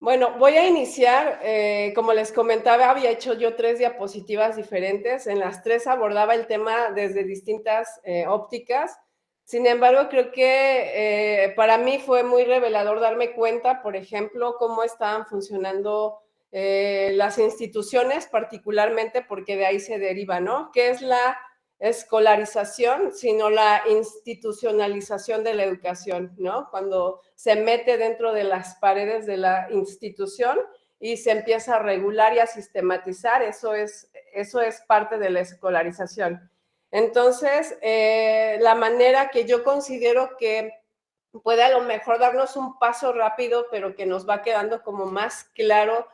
Bueno, voy a iniciar, como les comentaba, había hecho yo 3 diapositivas diferentes, en las 3 abordaba el tema desde distintas ópticas. Sin embargo, creo que para mí fue muy revelador darme cuenta, por ejemplo, cómo estaban funcionando las instituciones, particularmente porque de ahí se deriva, ¿no? ¿Qué es la escolarización, sino la institucionalización de la educación, ¿no? Cuando se mete dentro de las paredes de la institución y se empieza a regular y a sistematizar, eso es parte de la escolarización. Entonces, la manera que yo considero que puede a lo mejor darnos un paso rápido, pero que nos va quedando como más claro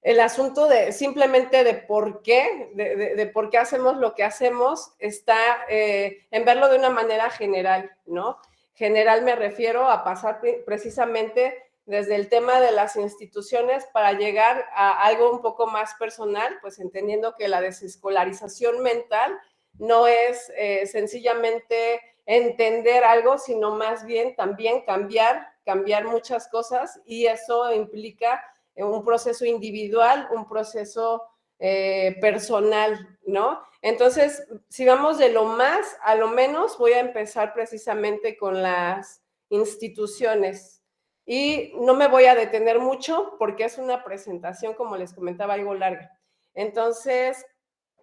el asunto de simplemente de por qué, de por qué hacemos lo que hacemos, está en verlo de una manera general, ¿no? General me refiero a pasar precisamente desde el tema de las instituciones para llegar a algo un poco más personal, pues entendiendo que la desescolarización mental no es sencillamente entender algo, sino más bien también cambiar muchas cosas, y eso implica un proceso individual, un proceso personal, ¿no? Entonces, si vamos de lo más a lo menos, voy a empezar precisamente con las instituciones. Y no me voy a detener mucho porque es una presentación, como les comentaba, algo larga. Entonces,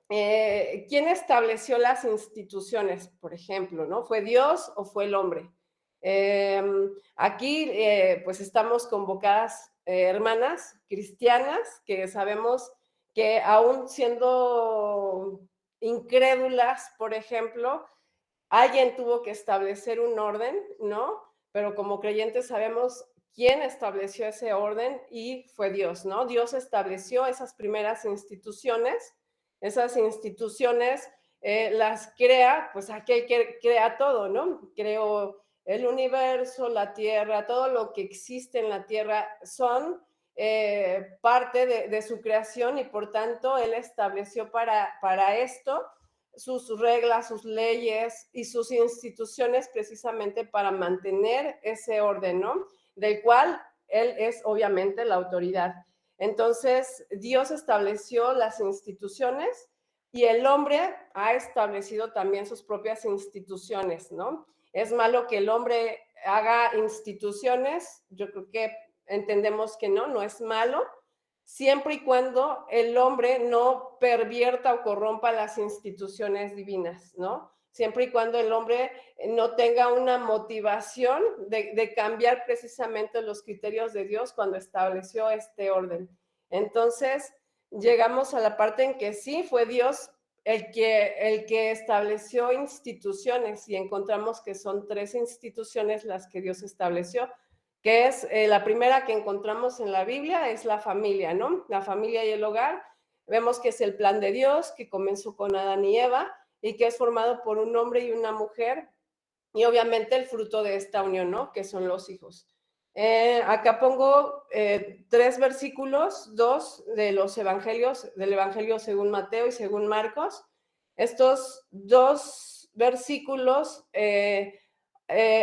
¿quién estableció las instituciones, por ejemplo, ¿no? ¿Fue Dios o fue el hombre? Aquí, pues estamos convocadas hermanas cristianas que sabemos que aún siendo incrédulas, por ejemplo, alguien tuvo que establecer un orden, ¿no? Pero como creyentes sabemos quién estableció ese orden y fue Dios, ¿no? Dios estableció esas primeras instituciones. Esas instituciones las crea, pues aquel que crea todo, ¿no? Creó el universo, la tierra, todo lo que existe en la tierra son parte de su creación, y por tanto él estableció para esto sus reglas, sus leyes y sus instituciones precisamente para mantener ese orden, ¿no? Del cual él es obviamente la autoridad. Entonces, Dios estableció las instituciones y el hombre ha establecido también sus propias instituciones, ¿no? Es malo que el hombre haga instituciones, yo creo que entendemos que no es malo, siempre y cuando el hombre no pervierta o corrompa las instituciones divinas, ¿no? Siempre y cuando el hombre no tenga una motivación de cambiar precisamente los criterios de Dios cuando estableció este orden. Entonces, llegamos a la parte en que sí fue Dios el que estableció instituciones, y encontramos que son 3 instituciones las que Dios estableció, que es la primera que encontramos en la Biblia, es la familia, ¿no? La familia y el hogar. Vemos que es el plan de Dios, que comenzó con Adán y Eva, y que es formado por un hombre y una mujer, y obviamente el fruto de esta unión, ¿no? Que son los hijos. Acá pongo 3 versículos, 2 de los evangelios, del evangelio según Mateo y según Marcos. Estos 2 versículos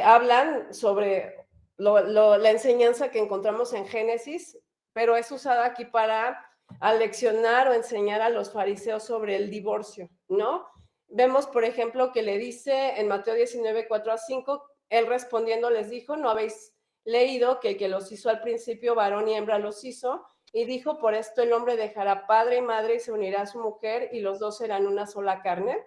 hablan sobre la enseñanza que encontramos en Génesis, pero es usada aquí para aleccionar o enseñar a los fariseos sobre el divorcio, ¿no? Vemos, por ejemplo, que le dice en Mateo 19, 4-5, él respondiendo les dijo, ¿no habéis leído que el que los hizo al principio, varón y hembra los hizo? Y dijo, por esto el hombre dejará padre y madre y se unirá a su mujer, y los dos serán una sola carne.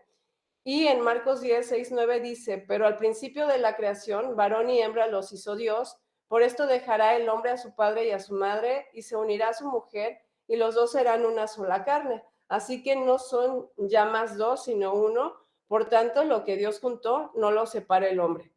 Y en Marcos 10, 6, 9 dice, pero al principio de la creación, varón y hembra los hizo Dios, por esto dejará el hombre a su padre y a su madre, y se unirá a su mujer, y los dos serán una sola carne. Así que no son ya más 2, sino 1. Por tanto, lo que Dios juntó, no lo separa el hombre.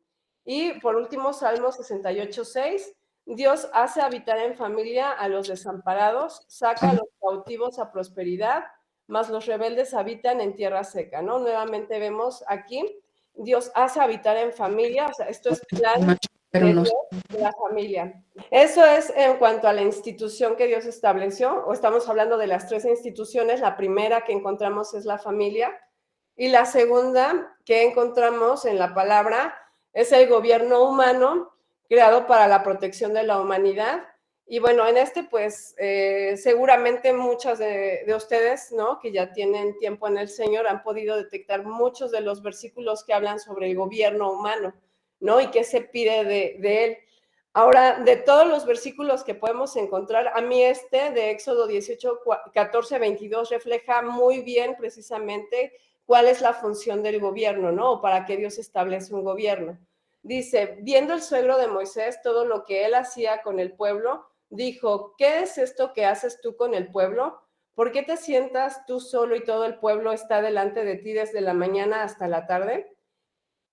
Y por último, Salmo 68, 6. Dios hace habitar en familia a los desamparados, saca a los cautivos a prosperidad, mas los rebeldes habitan en tierra seca, ¿no? Nuevamente vemos aquí, Dios hace habitar en familia, o sea, esto es plan de Dios, de la familia. Eso es en cuanto a la institución que Dios estableció, o estamos hablando de las 3 instituciones. La primera que encontramos es la familia, y la segunda que encontramos en la palabra es el gobierno humano, creado para la protección de la humanidad. Y bueno, en este pues seguramente muchas de ustedes, ¿no?, que ya tienen tiempo en el Señor, han podido detectar muchos de los versículos que hablan sobre el gobierno humano, ¿no?, y qué se pide de él. Ahora, de todos los versículos que podemos encontrar, a mí este de Éxodo 18, 14, 22 refleja muy bien precisamente cuál es la función del gobierno, ¿no?, o para qué Dios establece un gobierno. Dice, viendo el suegro de Moisés todo lo que él hacía con el pueblo, dijo, ¿qué es esto que haces tú con el pueblo? ¿Por qué te sientas tú solo y todo el pueblo está delante de ti desde la mañana hasta la tarde?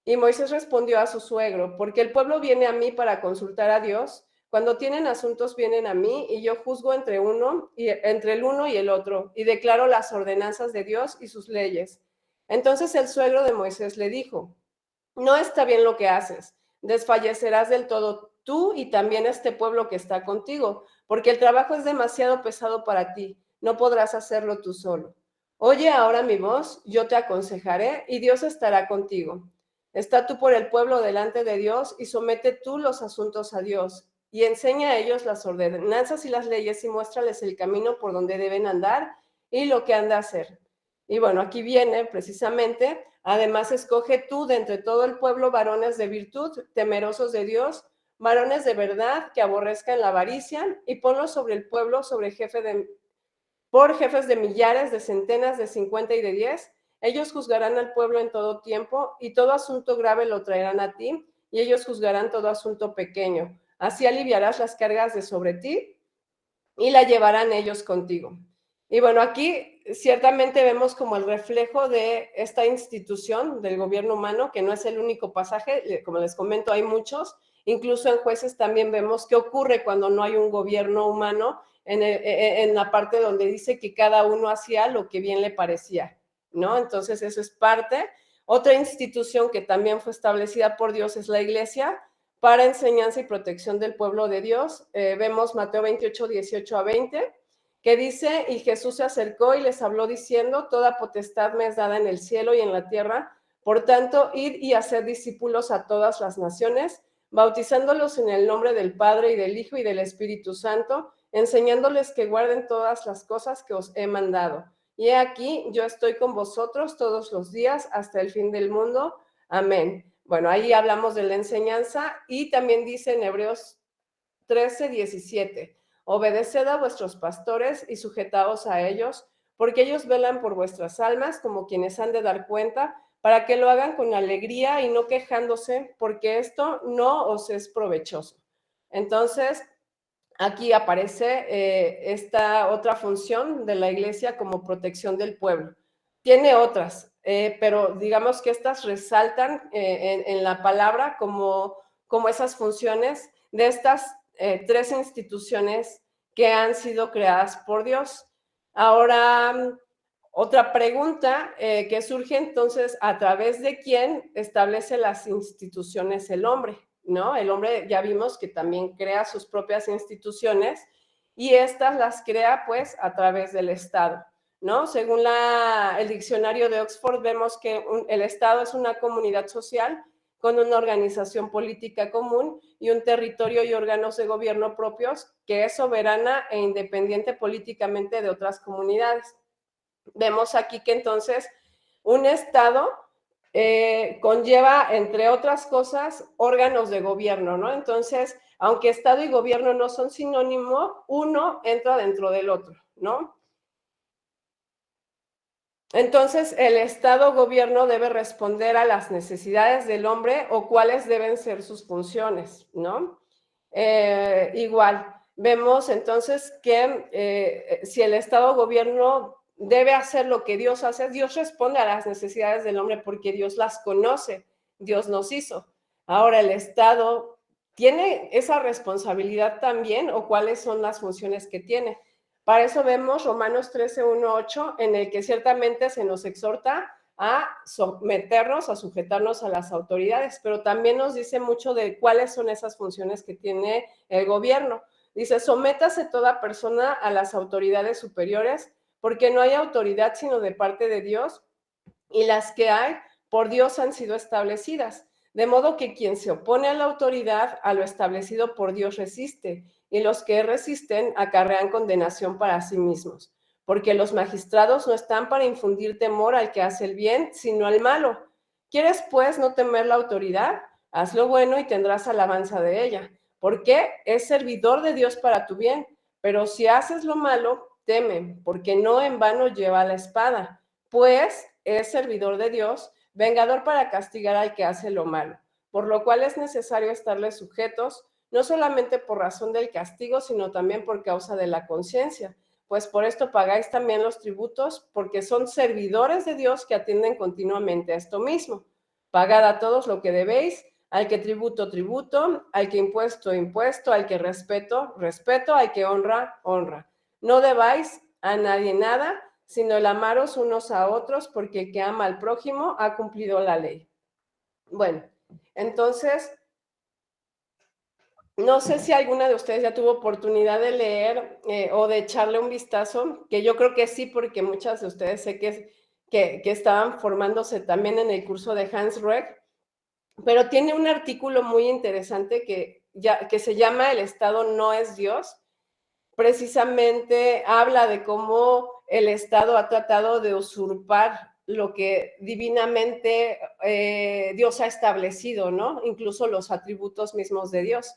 Y Moisés respondió a su suegro, porque el pueblo viene a mí para consultar a Dios. Cuando tienen asuntos vienen a mí y yo juzgo entre el uno y el otro y declaro las ordenanzas de Dios y sus leyes. Entonces el suegro de Moisés le dijo, no está bien lo que haces, desfallecerás del todo tú y también este pueblo que está contigo, porque el trabajo es demasiado pesado para ti, no podrás hacerlo tú solo. Oye ahora mi voz, yo te aconsejaré y Dios estará contigo. Está tú por el pueblo delante de Dios y somete tú los asuntos a Dios y enseña a ellos las ordenanzas y las leyes y muéstrales el camino por donde deben andar y lo que han de hacer. Y bueno, aquí viene precisamente, además escoge tú de entre todo el pueblo varones de virtud, temerosos de Dios, varones de verdad que aborrezcan la avaricia y ponlos sobre el pueblo, por jefes de millares, de centenas, de 50 y de 10. Ellos juzgarán al pueblo en todo tiempo y todo asunto grave lo traerán a ti y ellos juzgarán todo asunto pequeño. Así aliviarás las cargas de sobre ti y la llevarán ellos contigo. Y bueno, aquí ciertamente vemos como el reflejo de esta institución del gobierno humano, que no es el único pasaje, como les comento, hay muchos, incluso en Jueces también vemos qué ocurre cuando no hay un gobierno humano, en la parte donde dice que cada uno hacía lo que bien le parecía, ¿no? Entonces eso es parte. Otra institución que también fue establecida por Dios es la iglesia, para enseñanza y protección del pueblo de Dios. Vemos Mateo 28, 18 a 20, que dice, y Jesús se acercó y les habló diciendo, toda potestad me es dada en el cielo y en la tierra, por tanto, id y haced discípulos a todas las naciones, bautizándolos en el nombre del Padre y del Hijo y del Espíritu Santo, enseñándoles que guarden todas las cosas que os he mandado. Y he aquí, yo estoy con vosotros todos los días hasta el fin del mundo. Amén. Bueno, ahí hablamos de la enseñanza y también dice en Hebreos 13, 17, obedeced a vuestros pastores y sujetaos a ellos, porque ellos velan por vuestras almas como quienes han de dar cuenta, para que lo hagan con alegría y no quejándose, porque esto no os es provechoso. Entonces, aquí aparece esta otra función de la iglesia como protección del pueblo. Tiene otras, pero digamos que estas resaltan en la palabra como esas funciones de estas tres instituciones que han sido creadas por Dios. Ahora, otra pregunta que surge entonces, ¿a través de quién establece las instituciones el hombre? ¿No? El hombre ya vimos que también crea sus propias instituciones y estas las crea pues a través del Estado, ¿no? Según el diccionario de Oxford vemos que el Estado es una comunidad social con una organización política común y un territorio y órganos de gobierno propios que es soberana e independiente políticamente de otras comunidades. Vemos aquí que entonces un Estado conlleva, entre otras cosas, órganos de gobierno, ¿no? Entonces, aunque Estado y gobierno no son sinónimo, uno entra dentro del otro, ¿no? Entonces, el Estado-gobierno debe responder a las necesidades del hombre o cuáles deben ser sus funciones, ¿no? Igual, vemos entonces que si el Estado-gobierno debe hacer lo que Dios hace, Dios responde a las necesidades del hombre porque Dios las conoce, Dios nos hizo. Ahora, ¿el Estado tiene esa responsabilidad también o cuáles son las funciones que tiene? Para eso vemos Romanos 13, 1, 8, en el que ciertamente se nos exhorta a someternos, a sujetarnos a las autoridades, pero también nos dice mucho de cuáles son esas funciones que tiene el gobierno. Dice, sométase toda persona a las autoridades superiores, porque no hay autoridad sino de parte de Dios, y las que hay por Dios han sido establecidas. De modo que quien se opone a la autoridad, a lo establecido por Dios resiste, y los que resisten acarrean condenación para sí mismos, porque los magistrados no están para infundir temor al que hace el bien, sino al malo. ¿Quieres, pues, no temer la autoridad? Haz lo bueno y tendrás alabanza de ella, porque es servidor de Dios para tu bien. Pero si haces lo malo, teme, porque no en vano lleva la espada, pues es servidor de Dios, vengador para castigar al que hace lo malo, por lo cual es necesario estarles sujetos, no solamente por razón del castigo, sino también por causa de la conciencia, pues por esto pagáis también los tributos, porque son servidores de Dios que atienden continuamente a esto mismo. Pagad a todos lo que debéis, al que tributo, tributo, al que impuesto, impuesto, al que respeto, respeto, al que honra, honra. No debáis a nadie nada, sino el amaros unos a otros, porque el que ama al prójimo ha cumplido la ley. Bueno, entonces, no sé si alguna de ustedes ya tuvo oportunidad de leer o de echarle un vistazo, que yo creo que sí, porque muchas de ustedes sé que estaban formándose también en el curso de Hans Reck, pero tiene un artículo muy interesante que se llama El Estado no es Dios. Precisamente habla de cómo el Estado ha tratado de usurpar lo que divinamente Dios ha establecido, ¿no? Incluso los atributos mismos de Dios.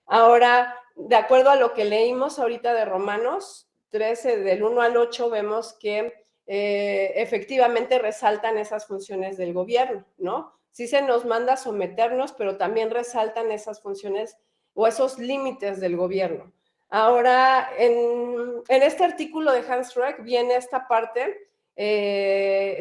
Ahora, de acuerdo a lo que leímos ahorita de Romanos 13, del 1 al 8, vemos que efectivamente resaltan esas funciones del gobierno, ¿no? Sí se nos manda someternos, pero también resaltan esas funciones o esos límites del gobierno. Ahora, en este artículo de Hans Reck viene esta parte,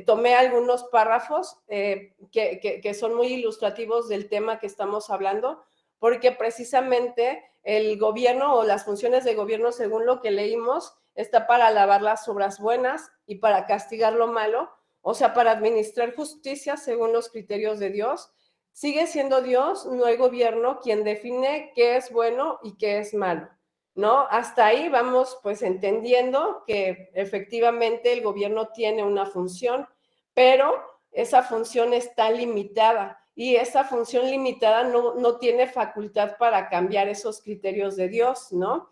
tomé algunos párrafos que son muy ilustrativos del tema que estamos hablando, porque precisamente el gobierno o las funciones de gobierno, según lo que leímos, está para alabar las obras buenas y para castigar lo malo, o sea, para administrar justicia según los criterios de Dios. Sigue siendo Dios, no el gobierno, quien define qué es bueno y qué es malo, ¿no? Hasta ahí vamos pues entendiendo que efectivamente el gobierno tiene una función, pero esa función está limitada y esa función limitada no tiene facultad para cambiar esos criterios de Dios, ¿no?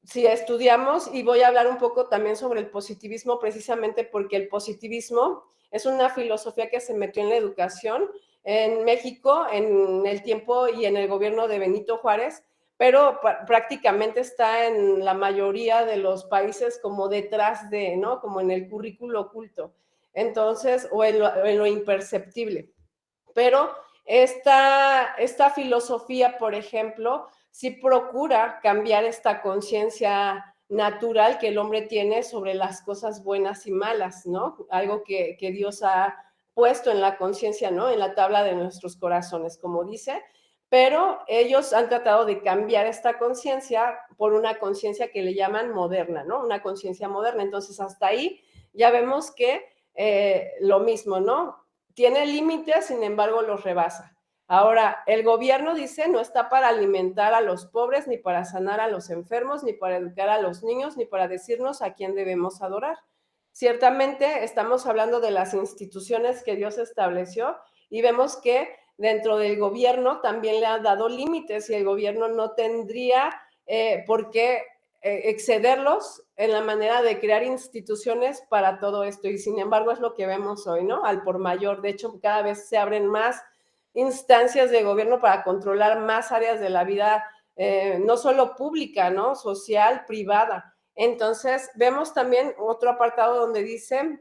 Si estudiamos, y voy a hablar un poco también sobre el positivismo, precisamente porque el positivismo es una filosofía que se metió en la educación en México en el tiempo y en el gobierno de Benito Juárez, pero prácticamente está en la mayoría de los países como detrás de, ¿no? Como en el currículo oculto. Entonces, o en lo imperceptible. Pero esta filosofía, por ejemplo, sí procura cambiar esta conciencia natural que el hombre tiene sobre las cosas buenas y malas, ¿no? Algo que Dios ha puesto en la conciencia, ¿no? En la tabla de nuestros corazones, como dice, pero ellos han tratado de cambiar esta conciencia por una conciencia que le llaman moderna, ¿no? Una conciencia moderna. Entonces, hasta ahí ya vemos que lo mismo, ¿no? Tiene límites, sin embargo, los rebasa. Ahora, el gobierno dice no está para alimentar a los pobres, ni para sanar a los enfermos, ni para educar a los niños, ni para decirnos a quién debemos adorar. Ciertamente estamos hablando de las instituciones que Dios estableció y vemos que dentro del gobierno también le han dado límites y el gobierno no tendría por qué excederlos en la manera de crear instituciones para todo esto. Y sin embargo es lo que vemos hoy, ¿no? Al por mayor. De hecho, cada vez se abren más instancias de gobierno para controlar más áreas de la vida, no solo pública, ¿no? Social, privada. Entonces, vemos también otro apartado donde dice,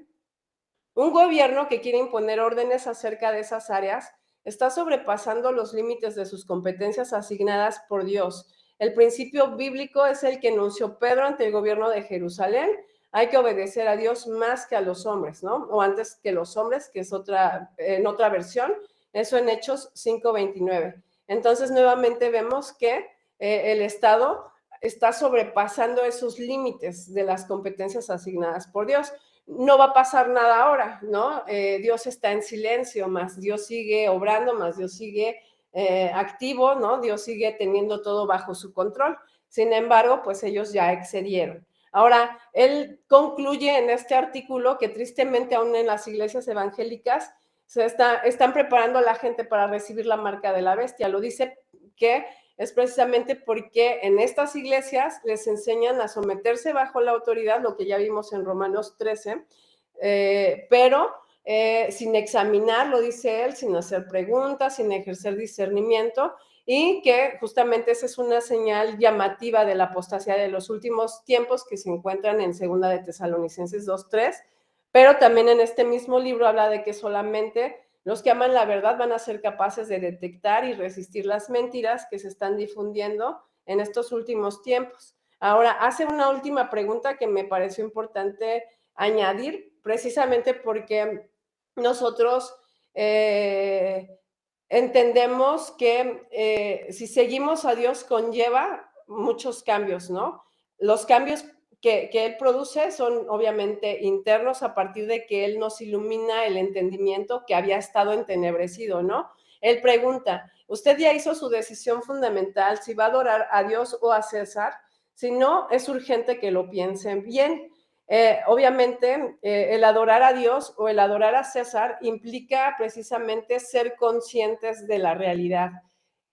un gobierno que quiere imponer órdenes acerca de esas áreas está sobrepasando los límites de sus competencias asignadas por Dios. El principio bíblico es el que enunció Pedro ante el gobierno de Jerusalén. Hay que obedecer a Dios más que a los hombres, ¿no? O antes que los hombres, que es en otra versión, eso en Hechos 5:29. Entonces, nuevamente vemos que el Estado está sobrepasando esos límites de las competencias asignadas por Dios. No va a pasar nada ahora, ¿no? Dios está en silencio, más Dios sigue obrando, más Dios sigue activo, ¿no? Dios sigue teniendo todo bajo su control. Sin embargo, pues ellos ya excedieron. Ahora, él concluye en este artículo que tristemente aún en las iglesias evangélicas están preparando a la gente para recibir la marca de la bestia. Lo dice que es precisamente porque en estas iglesias les enseñan a someterse bajo la autoridad, lo que ya vimos en Romanos 13, pero sin examinar, lo dice él, sin hacer preguntas, sin ejercer discernimiento, y que justamente esa es una señal llamativa de la apostasía de los últimos tiempos que se encuentran en Segunda de Tesalonicenses 2:3, pero también en este mismo libro habla de que solamente los que aman la verdad van a ser capaces de detectar y resistir las mentiras que se están difundiendo en estos últimos tiempos. Ahora, hace una última pregunta que me pareció importante añadir, precisamente porque nosotros entendemos que si seguimos a Dios conlleva muchos cambios, ¿no? Los cambios que Él produce son obviamente internos a partir de que Él nos ilumina el entendimiento que había estado entenebrecido, ¿no? Él pregunta, ¿usted ya hizo su decisión fundamental si va a adorar a Dios o a César? Si no, es urgente que lo piensen bien. Obviamente, el adorar a Dios o el adorar a César implica precisamente ser conscientes de la realidad,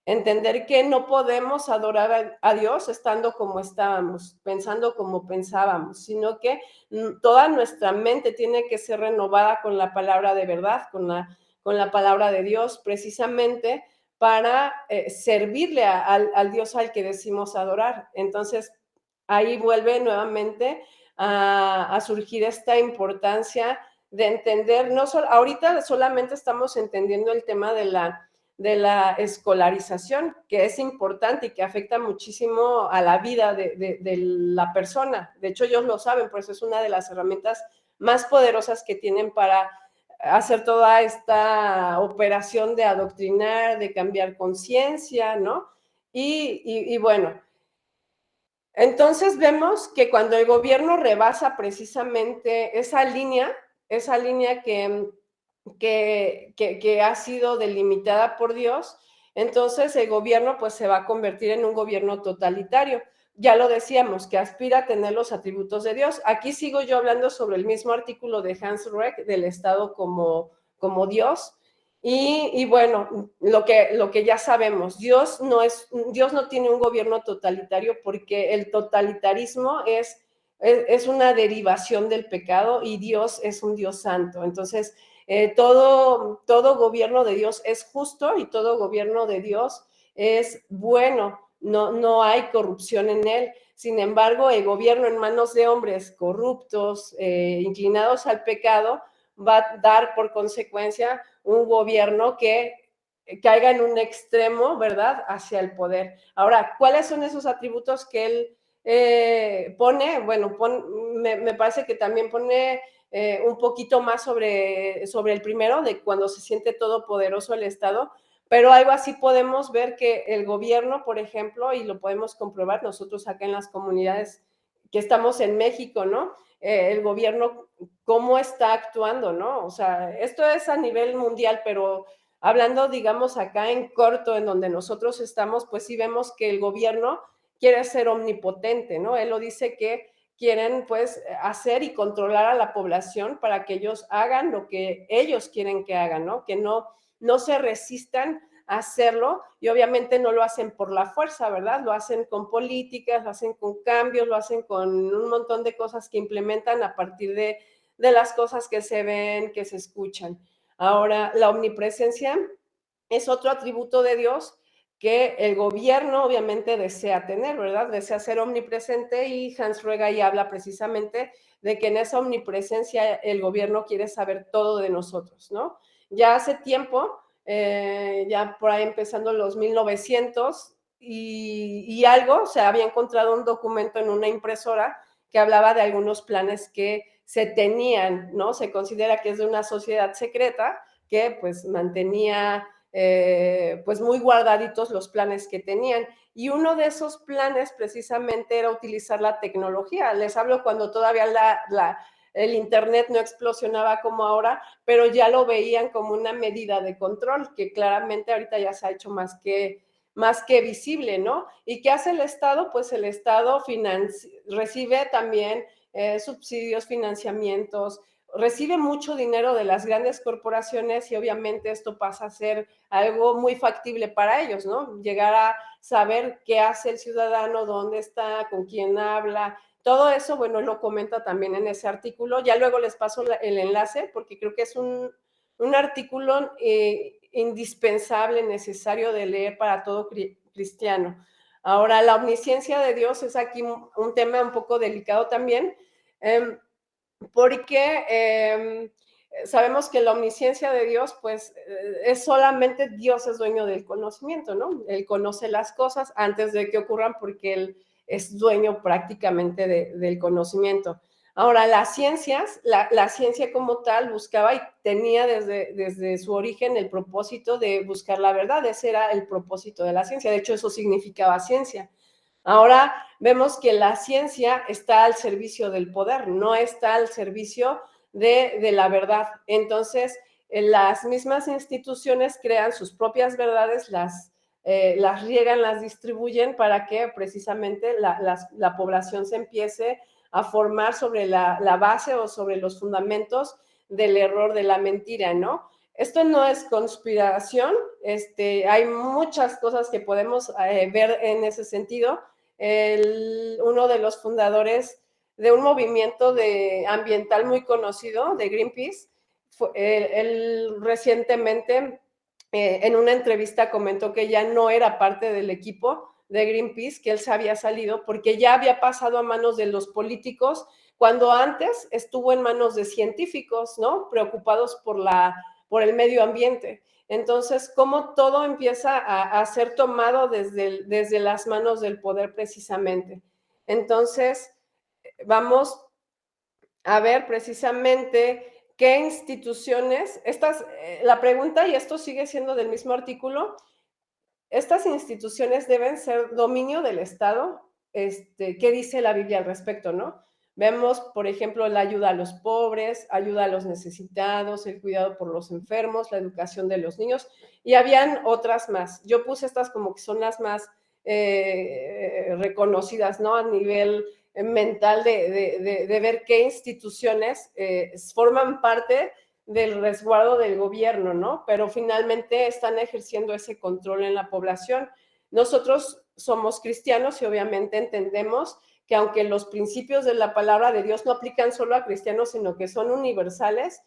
entender que no podemos adorar a Dios estando como estábamos, pensando como pensábamos, sino que toda nuestra mente tiene que ser renovada con la palabra de verdad, con la palabra de Dios, precisamente para servirle al Dios al que decimos adorar. Entonces, ahí vuelve nuevamente a surgir esta importancia de entender, no solo, ahorita solamente estamos entendiendo el tema de la escolarización, que es importante y que afecta muchísimo a la vida de la persona. De hecho, ellos lo saben, por eso es una de las herramientas más poderosas que tienen para hacer toda esta operación de adoctrinar, de cambiar conciencia, ¿no? Y bueno, entonces vemos que cuando el gobierno rebasa precisamente esa línea que ha sido delimitada por Dios, entonces el gobierno pues se va a convertir en un gobierno totalitario. Ya lo decíamos, que aspira a tener los atributos de Dios. Aquí sigo yo hablando sobre el mismo artículo de Hans Reck del Estado como Dios, y bueno, lo que ya sabemos, Dios no tiene un gobierno totalitario porque el totalitarismo es una derivación del pecado y Dios es un Dios santo. Entonces, todo gobierno de Dios es justo y todo gobierno de Dios es bueno, no hay corrupción en él. Sin embargo, el gobierno en manos de hombres corruptos, inclinados al pecado, va a dar por consecuencia un gobierno que caiga en un extremo, ¿verdad?, hacia el poder. Ahora, ¿cuáles son esos atributos que él pone? Bueno, me parece que también pone un poquito más sobre el primero, de cuando se siente todopoderoso el Estado, pero algo así podemos ver que el gobierno, por ejemplo, y lo podemos comprobar nosotros acá en las comunidades que estamos en México, ¿no? El gobierno, cómo está actuando, ¿no? O sea, esto es a nivel mundial, pero hablando, digamos, acá en corto, en donde nosotros estamos, pues sí vemos que el gobierno quiere ser omnipotente, ¿no? Él lo dice que quieren, pues, hacer y controlar a la población para que ellos hagan lo que ellos quieren que hagan, ¿no? Que no se resistan a hacerlo y obviamente no lo hacen por la fuerza, ¿verdad? Lo hacen con políticas, lo hacen con cambios, lo hacen con un montón de cosas que implementan a partir de las cosas que se ven, que se escuchan. Ahora, la omnipresencia es otro atributo de Dios que el gobierno obviamente desea tener, ¿verdad? Desea ser omnipresente y Hans Rega habla precisamente de que en esa omnipresencia el gobierno quiere saber todo de nosotros, ¿no? Ya hace tiempo, ya por ahí empezando los 1900 y algo, se había encontrado un documento en una impresora que hablaba de algunos planes que se tenían, ¿no? Se considera que es de una sociedad secreta que pues mantenía pues muy guardaditos los planes que tenían. Y uno de esos planes precisamente era utilizar la tecnología. Les hablo cuando todavía el Internet no explosionaba como ahora, pero ya lo veían como una medida de control, que claramente ahorita ya se ha hecho más que visible, ¿no? ¿Y qué hace el Estado? Pues el Estado recibe también subsidios, financiamientos, recibe mucho dinero de las grandes corporaciones y obviamente esto pasa a ser algo muy factible para ellos, ¿no? Llegar a saber qué hace el ciudadano, dónde está, con quién habla, todo eso, bueno, lo comenta también en ese artículo. Ya luego les paso el enlace porque creo que es un artículo indispensable, necesario de leer para todo cristiano. Ahora, la omnisciencia de Dios es aquí un tema un poco delicado también, porque sabemos que la omnisciencia de Dios, pues, es solamente Dios es dueño del conocimiento, ¿no? Él conoce las cosas antes de que ocurran porque Él es dueño prácticamente del conocimiento. Ahora, las ciencias, la ciencia como tal buscaba y tenía desde su origen el propósito de buscar la verdad. Ese era el propósito de la ciencia. De hecho, eso significaba ciencia. Ahora vemos que la ciencia está al servicio del poder, no está al servicio de la verdad. Entonces, las mismas instituciones crean sus propias verdades, las riegan, las distribuyen para que precisamente la población se empiece a formar sobre la base o sobre los fundamentos del error, de la mentira, ¿no? Esto no es conspiración, hay muchas cosas que podemos ver en ese sentido. Uno de los fundadores de un movimiento ambiental muy conocido, de Greenpeace, él recientemente en una entrevista comentó que ya no era parte del equipo de Greenpeace, que él se había salido porque ya había pasado a manos de los políticos, cuando antes estuvo en manos de científicos, ¿no? Preocupados por el medio ambiente. Entonces, cómo todo empieza a ser tomado desde las manos del poder precisamente. Entonces, vamos a ver precisamente qué instituciones, la pregunta, y esto sigue siendo del mismo artículo, estas instituciones deben ser dominio del Estado. ¿Qué dice la Biblia al respecto, no? Vemos, por ejemplo, la ayuda a los pobres, ayuda a los necesitados, el cuidado por los enfermos, la educación de los niños, y habían otras más. Yo puse estas como que son las más reconocidas, ¿no? A nivel mental de ver qué instituciones forman parte del resguardo del gobierno, ¿no? Pero finalmente están ejerciendo ese control en la población. Nosotros somos cristianos y obviamente entendemos que aunque los principios de la palabra de Dios no aplican solo a cristianos, sino que son universales,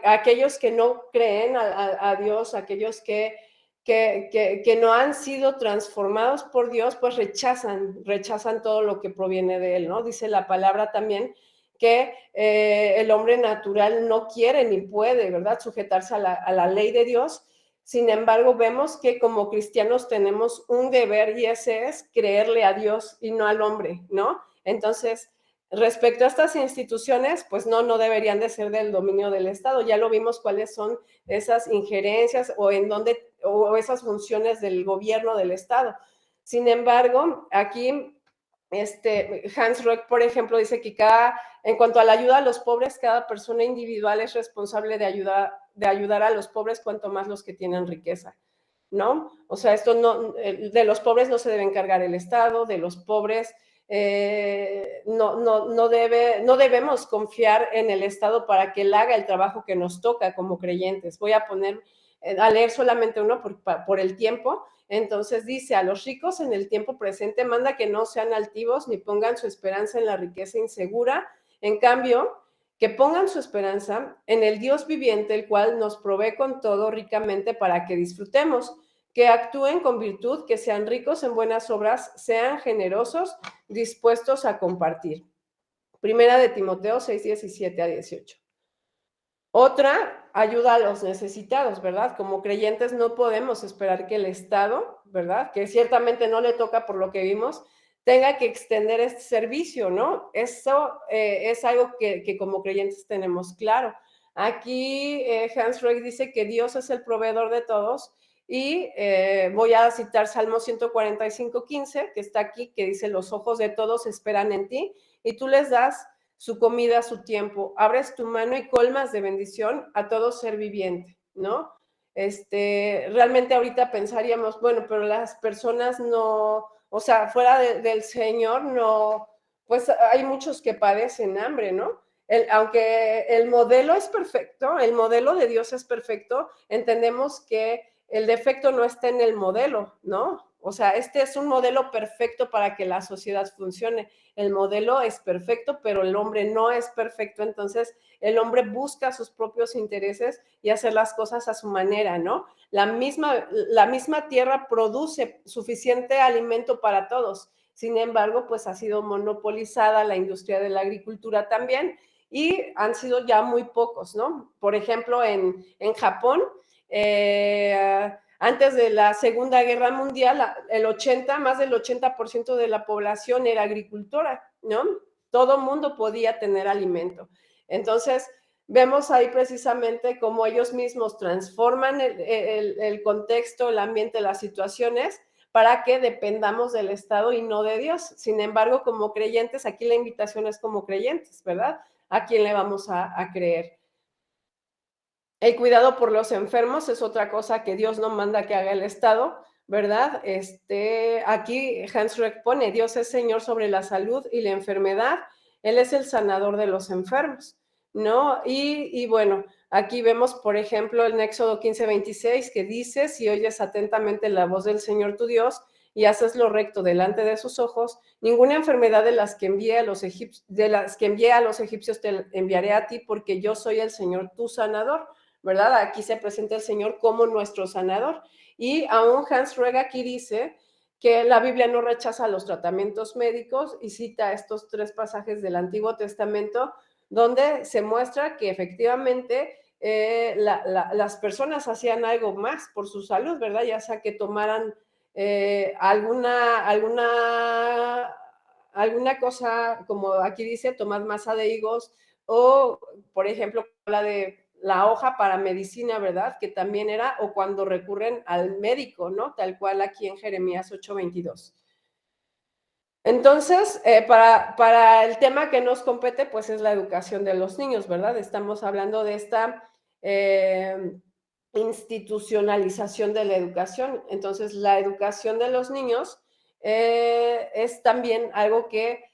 aquellos que no creen a Dios, aquellos que no han sido transformados por Dios, pues rechazan todo lo que proviene de Él, ¿no? Dice la palabra también que el hombre natural no quiere ni puede, ¿verdad?, sujetarse a la ley de Dios. Sin embargo, vemos que como cristianos tenemos un deber y ese es creerle a Dios y no al hombre, ¿no? Entonces, respecto a estas instituciones, pues no deberían de ser del dominio del Estado. Ya lo vimos cuáles son esas injerencias o esas funciones del gobierno del Estado. Sin embargo, aquí Hans Rock, por ejemplo, dice que en cuanto a la ayuda a los pobres, cada persona individual es responsable de ayudar a los pobres, cuanto más los que tienen riqueza, ¿no? O sea, de los pobres no se debe encargar el Estado, de los pobres no debemos confiar en el Estado para que él haga el trabajo que nos toca como creyentes. Voy a leer solamente uno por el tiempo. Entonces dice, a los ricos en el tiempo presente manda que no sean altivos ni pongan su esperanza en la riqueza insegura, en cambio, que pongan su esperanza en el Dios viviente, el cual nos provee con todo ricamente para que disfrutemos, que actúen con virtud, que sean ricos en buenas obras, sean generosos, dispuestos a compartir. Primera de Timoteo 6, 17 a 18. Otra, ayuda a los necesitados, ¿verdad? Como creyentes no podemos esperar que el Estado, ¿verdad?, que ciertamente no le toca por lo que vimos, tenga que extender este servicio, ¿no? Eso es algo que como creyentes tenemos claro. Aquí Hans Roig dice que Dios es el proveedor de todos y voy a citar Salmo 145, 15, que está aquí, que dice, los ojos de todos esperan en ti y tú les das su comida a su tiempo, abres tu mano y colmas de bendición a todo ser viviente, ¿no? Realmente ahorita pensaríamos, bueno, pero las personas no, o sea, fuera del Señor, no, pues hay muchos que padecen hambre, ¿no? Aunque el modelo es perfecto, el modelo de Dios es perfecto, entendemos que el defecto no está en el modelo, ¿no? O sea, este es un modelo perfecto para que la sociedad funcione. El modelo es perfecto, pero el hombre no es perfecto, entonces el hombre busca sus propios intereses y hacer las cosas a su manera, ¿no? La misma tierra produce suficiente alimento para todos. Sin embargo, pues ha sido monopolizada la industria de la agricultura también y han sido ya muy pocos, ¿no? Por ejemplo, en Japón, antes de la Segunda Guerra Mundial, más del 80% de la población era agricultora, ¿no? Todo mundo podía tener alimento. Entonces, vemos ahí precisamente cómo ellos mismos transforman el contexto, el ambiente, las situaciones para que dependamos del Estado y no de Dios. Sin embargo, como creyentes, aquí la invitación es como creyentes, ¿verdad? ¿A quién le vamos a creer? El cuidado por los enfermos es otra cosa que Dios no manda que haga el Estado, ¿verdad? Aquí Hans Reck pone, Dios es Señor sobre la salud y la enfermedad, Él es el sanador de los enfermos, ¿no? Y bueno, aquí vemos, por ejemplo, el Éxodo 15:26, que dice, si oyes atentamente la voz del Señor tu Dios y haces lo recto delante de sus ojos, ninguna enfermedad de las que envié a los egipcios te enviaré a ti, porque yo soy el Señor tu sanador. ¿Verdad? Aquí se presenta el Señor como nuestro sanador. Y aún Hans Rega aquí dice que la Biblia no rechaza los tratamientos médicos y cita estos 3 pasajes del Antiguo Testamento donde se muestra que efectivamente las personas hacían algo más por su salud, ¿verdad? Ya sea que tomaran alguna cosa, como aquí dice, tomar masa de higos o, por ejemplo, la de la hoja para medicina, ¿verdad? Que también era, o cuando recurren al médico, ¿no? Tal cual aquí en Jeremías 8:22. Entonces, para el tema que nos compete, pues es la educación de los niños, ¿verdad? Estamos hablando de esta institucionalización de la educación. Entonces, la educación de los niños es también algo que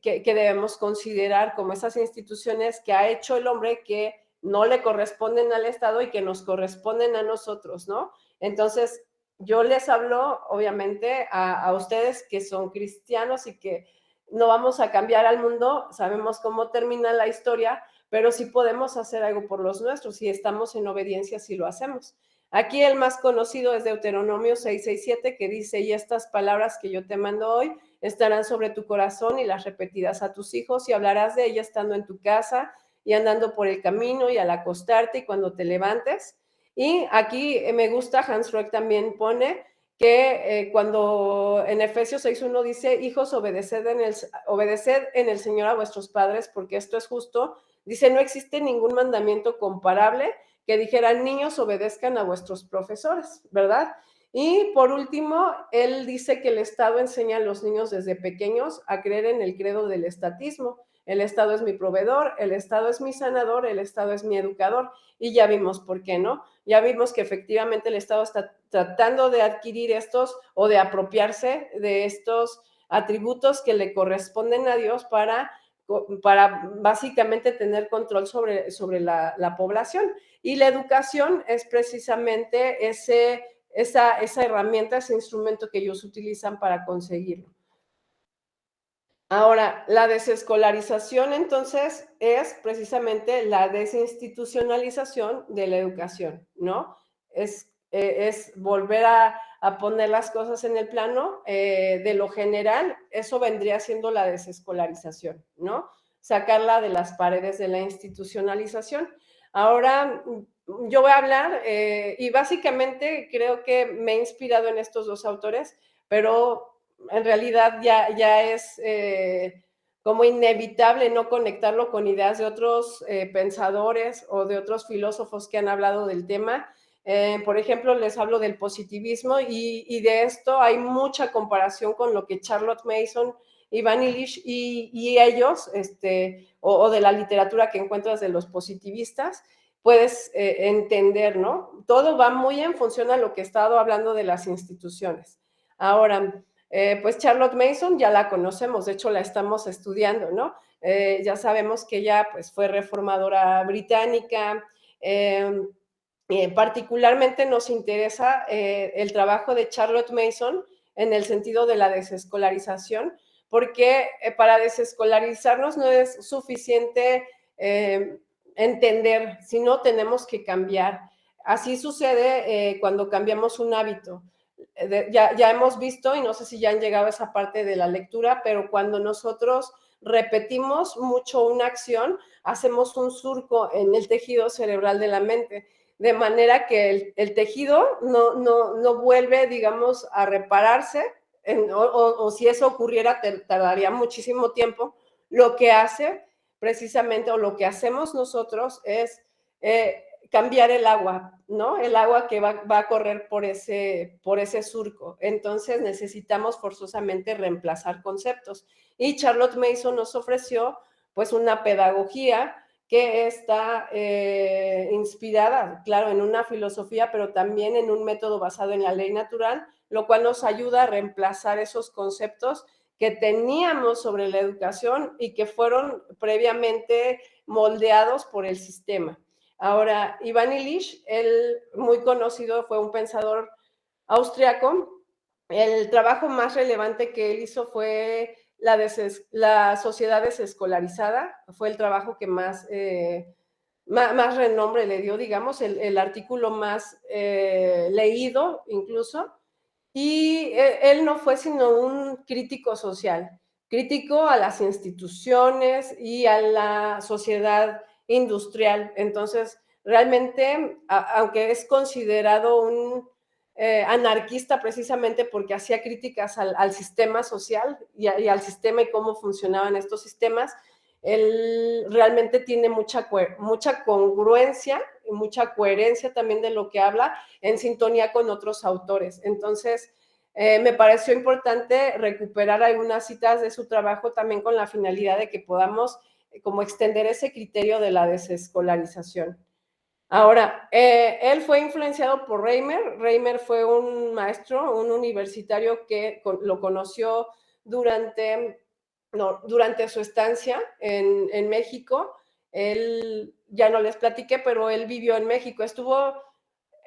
debemos considerar como esas instituciones que ha hecho el hombre que no le corresponden al Estado y que nos corresponden a nosotros, ¿no? Entonces, yo les hablo, obviamente, a ustedes que son cristianos y que no vamos a cambiar al mundo, sabemos cómo termina la historia, pero sí podemos hacer algo por los nuestros y estamos en obediencia si lo hacemos. Aquí el más conocido es Deuteronomio 6:6-7, que dice, y estas palabras que yo te mando hoy estarán sobre tu corazón y las repetirás a tus hijos y hablarás de ellas estando en tu casa y andando por el camino y al acostarte y cuando te levantes. Y aquí me gusta, Hans Rock también pone que cuando en Efesios 6:1 dice, hijos, obedeced en el Señor a vuestros padres, porque esto es justo, dice, no existe ningún mandamiento comparable que dijera, niños, obedezcan a vuestros profesores, ¿verdad? Y por último, él dice que el Estado enseña a los niños desde pequeños a creer en el credo del estatismo. El Estado es mi proveedor, el Estado es mi sanador, el Estado es mi educador. Y ya vimos por qué, ¿no? Ya vimos que efectivamente el Estado está tratando de adquirir estos o de apropiarse de estos atributos que le corresponden a Dios para básicamente tener control sobre la población. Y la educación es precisamente esa herramienta, ese instrumento que ellos utilizan para conseguirlo. Ahora, la desescolarización entonces es precisamente la desinstitucionalización de la educación, ¿no? Es volver a poner las cosas en el plano de lo general, eso vendría siendo la desescolarización, ¿no? Sacarla de las paredes de la institucionalización. Ahora, yo voy a hablar y básicamente creo que me he inspirado en estos 2 autores, pero en realidad ya es como inevitable no conectarlo con ideas de otros pensadores o de otros filósofos que han hablado del tema. Por ejemplo, les hablo del positivismo y de esto hay mucha comparación con lo que Charlotte Mason, Ivan Illich y ellos, o de la literatura que encuentras de los positivistas, puedes entender, ¿no? Todo va muy en función a lo que he estado hablando de las instituciones. Ahora, Pues Charlotte Mason ya la conocemos, de hecho la estamos estudiando, ¿no? Ya sabemos que ella pues, fue reformadora británica. Particularmente nos interesa el trabajo de Charlotte Mason en el sentido de la desescolarización, porque para desescolarizarnos no es suficiente entender, sino tenemos que cambiar. Así sucede cuando cambiamos un hábito. Ya hemos visto, y no sé si ya han llegado a esa parte de la lectura, pero cuando nosotros repetimos mucho una acción, hacemos un surco en el tejido cerebral de la mente, de manera que el tejido no vuelve, digamos, a repararse, o si eso ocurriera, tardaría muchísimo tiempo. Lo que hace precisamente, o lo que hacemos nosotros es cambiar el agua, ¿no? El agua que va a correr por ese surco. Entonces necesitamos forzosamente reemplazar conceptos. Y Charlotte Mason nos ofreció pues una pedagogía que está inspirada, claro, en una filosofía, pero también en un método basado en la ley natural, lo cual nos ayuda a reemplazar esos conceptos que teníamos sobre la educación y que fueron previamente moldeados por el sistema. Ahora, Ivan Illich, él muy conocido, fue un pensador austriaco. El trabajo más relevante que él hizo fue la sociedad desescolarizada, fue el trabajo que más renombre le dio, digamos, el artículo más leído incluso. Y él no fue sino un crítico social, crítico a las instituciones y a la sociedad industrial. Entonces, realmente, aunque es considerado un anarquista precisamente porque hacía críticas al sistema social y al sistema y cómo funcionaban estos sistemas, él realmente tiene mucha congruencia y mucha coherencia también de lo que habla, en sintonía con otros autores. Entonces, me pareció importante recuperar algunas citas de su trabajo también con la finalidad de que podamos como extender ese criterio de la desescolarización. Ahora, él fue influenciado por Reimer. Reimer fue un maestro, un universitario que lo conoció durante su estancia en México. Él, ya no les platiqué, pero él vivió en México. Estuvo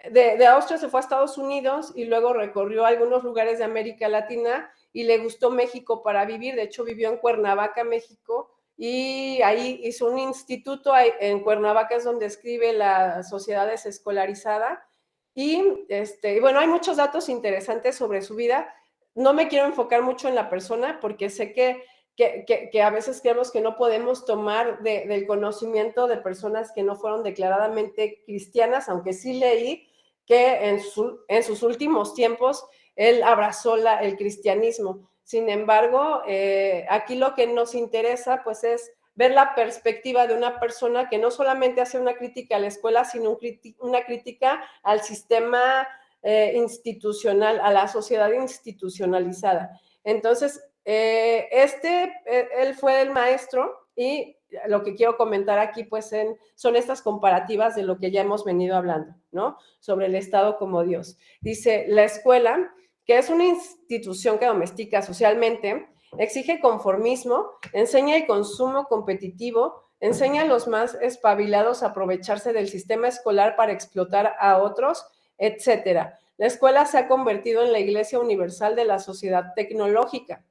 de Austria, se fue a Estados Unidos y luego recorrió algunos lugares de América Latina y le gustó México para vivir. De hecho, vivió en Cuernavaca, México, y ahí hizo un instituto. En Cuernavaca es donde escribe la Sociedad Desescolarizada. Y bueno, hay muchos datos interesantes sobre su vida. No me quiero enfocar mucho en la persona porque sé que a veces creemos que no podemos tomar del conocimiento de personas que no fueron declaradamente cristianas, aunque sí leí que en sus últimos tiempos él abrazó el cristianismo. Sin embargo, aquí lo que nos interesa pues es ver la perspectiva de una persona que no solamente hace una crítica a la escuela, sino una crítica al sistema institucional, a la sociedad institucionalizada. Entonces, él fue el maestro, y lo que quiero comentar aquí pues son estas comparativas de lo que ya hemos venido hablando, ¿no? Sobre el Estado como Dios. Dice, la escuela, que es una institución que domestica socialmente, exige conformismo, enseña el consumo competitivo, enseña a los más espabilados a aprovecharse del sistema escolar para explotar a otros, etcétera. La escuela se ha convertido en la iglesia universal de la sociedad tecnológica,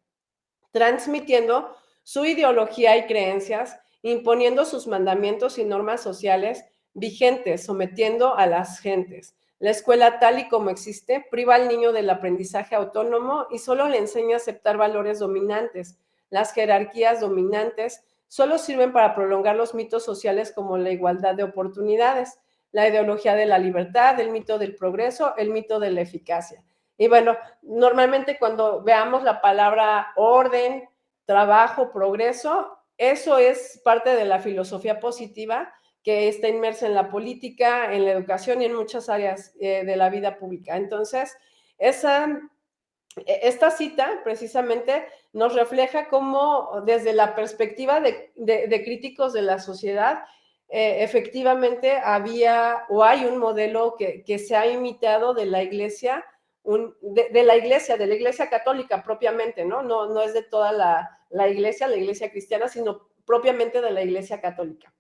transmitiendo su ideología y creencias, imponiendo sus mandamientos y normas sociales vigentes, sometiendo a las gentes. La escuela, tal y como existe, priva al niño del aprendizaje autónomo y solo le enseña a aceptar valores dominantes. Las jerarquías dominantes solo sirven para prolongar los mitos sociales como la igualdad de oportunidades, la ideología de la libertad, el mito del progreso, el mito de la eficacia. Y bueno, normalmente cuando veamos la palabra orden, trabajo, progreso, eso es parte de la filosofía positiva que está inmersa en la política, en la educación y en muchas áreas de la vida pública. Entonces, esta cita precisamente nos refleja cómo desde la perspectiva de críticos de la sociedad, efectivamente había o hay un modelo que se ha imitado de la iglesia de la iglesia católica propiamente, ¿no? No es de toda la iglesia cristiana, sino propiamente de la iglesia católica.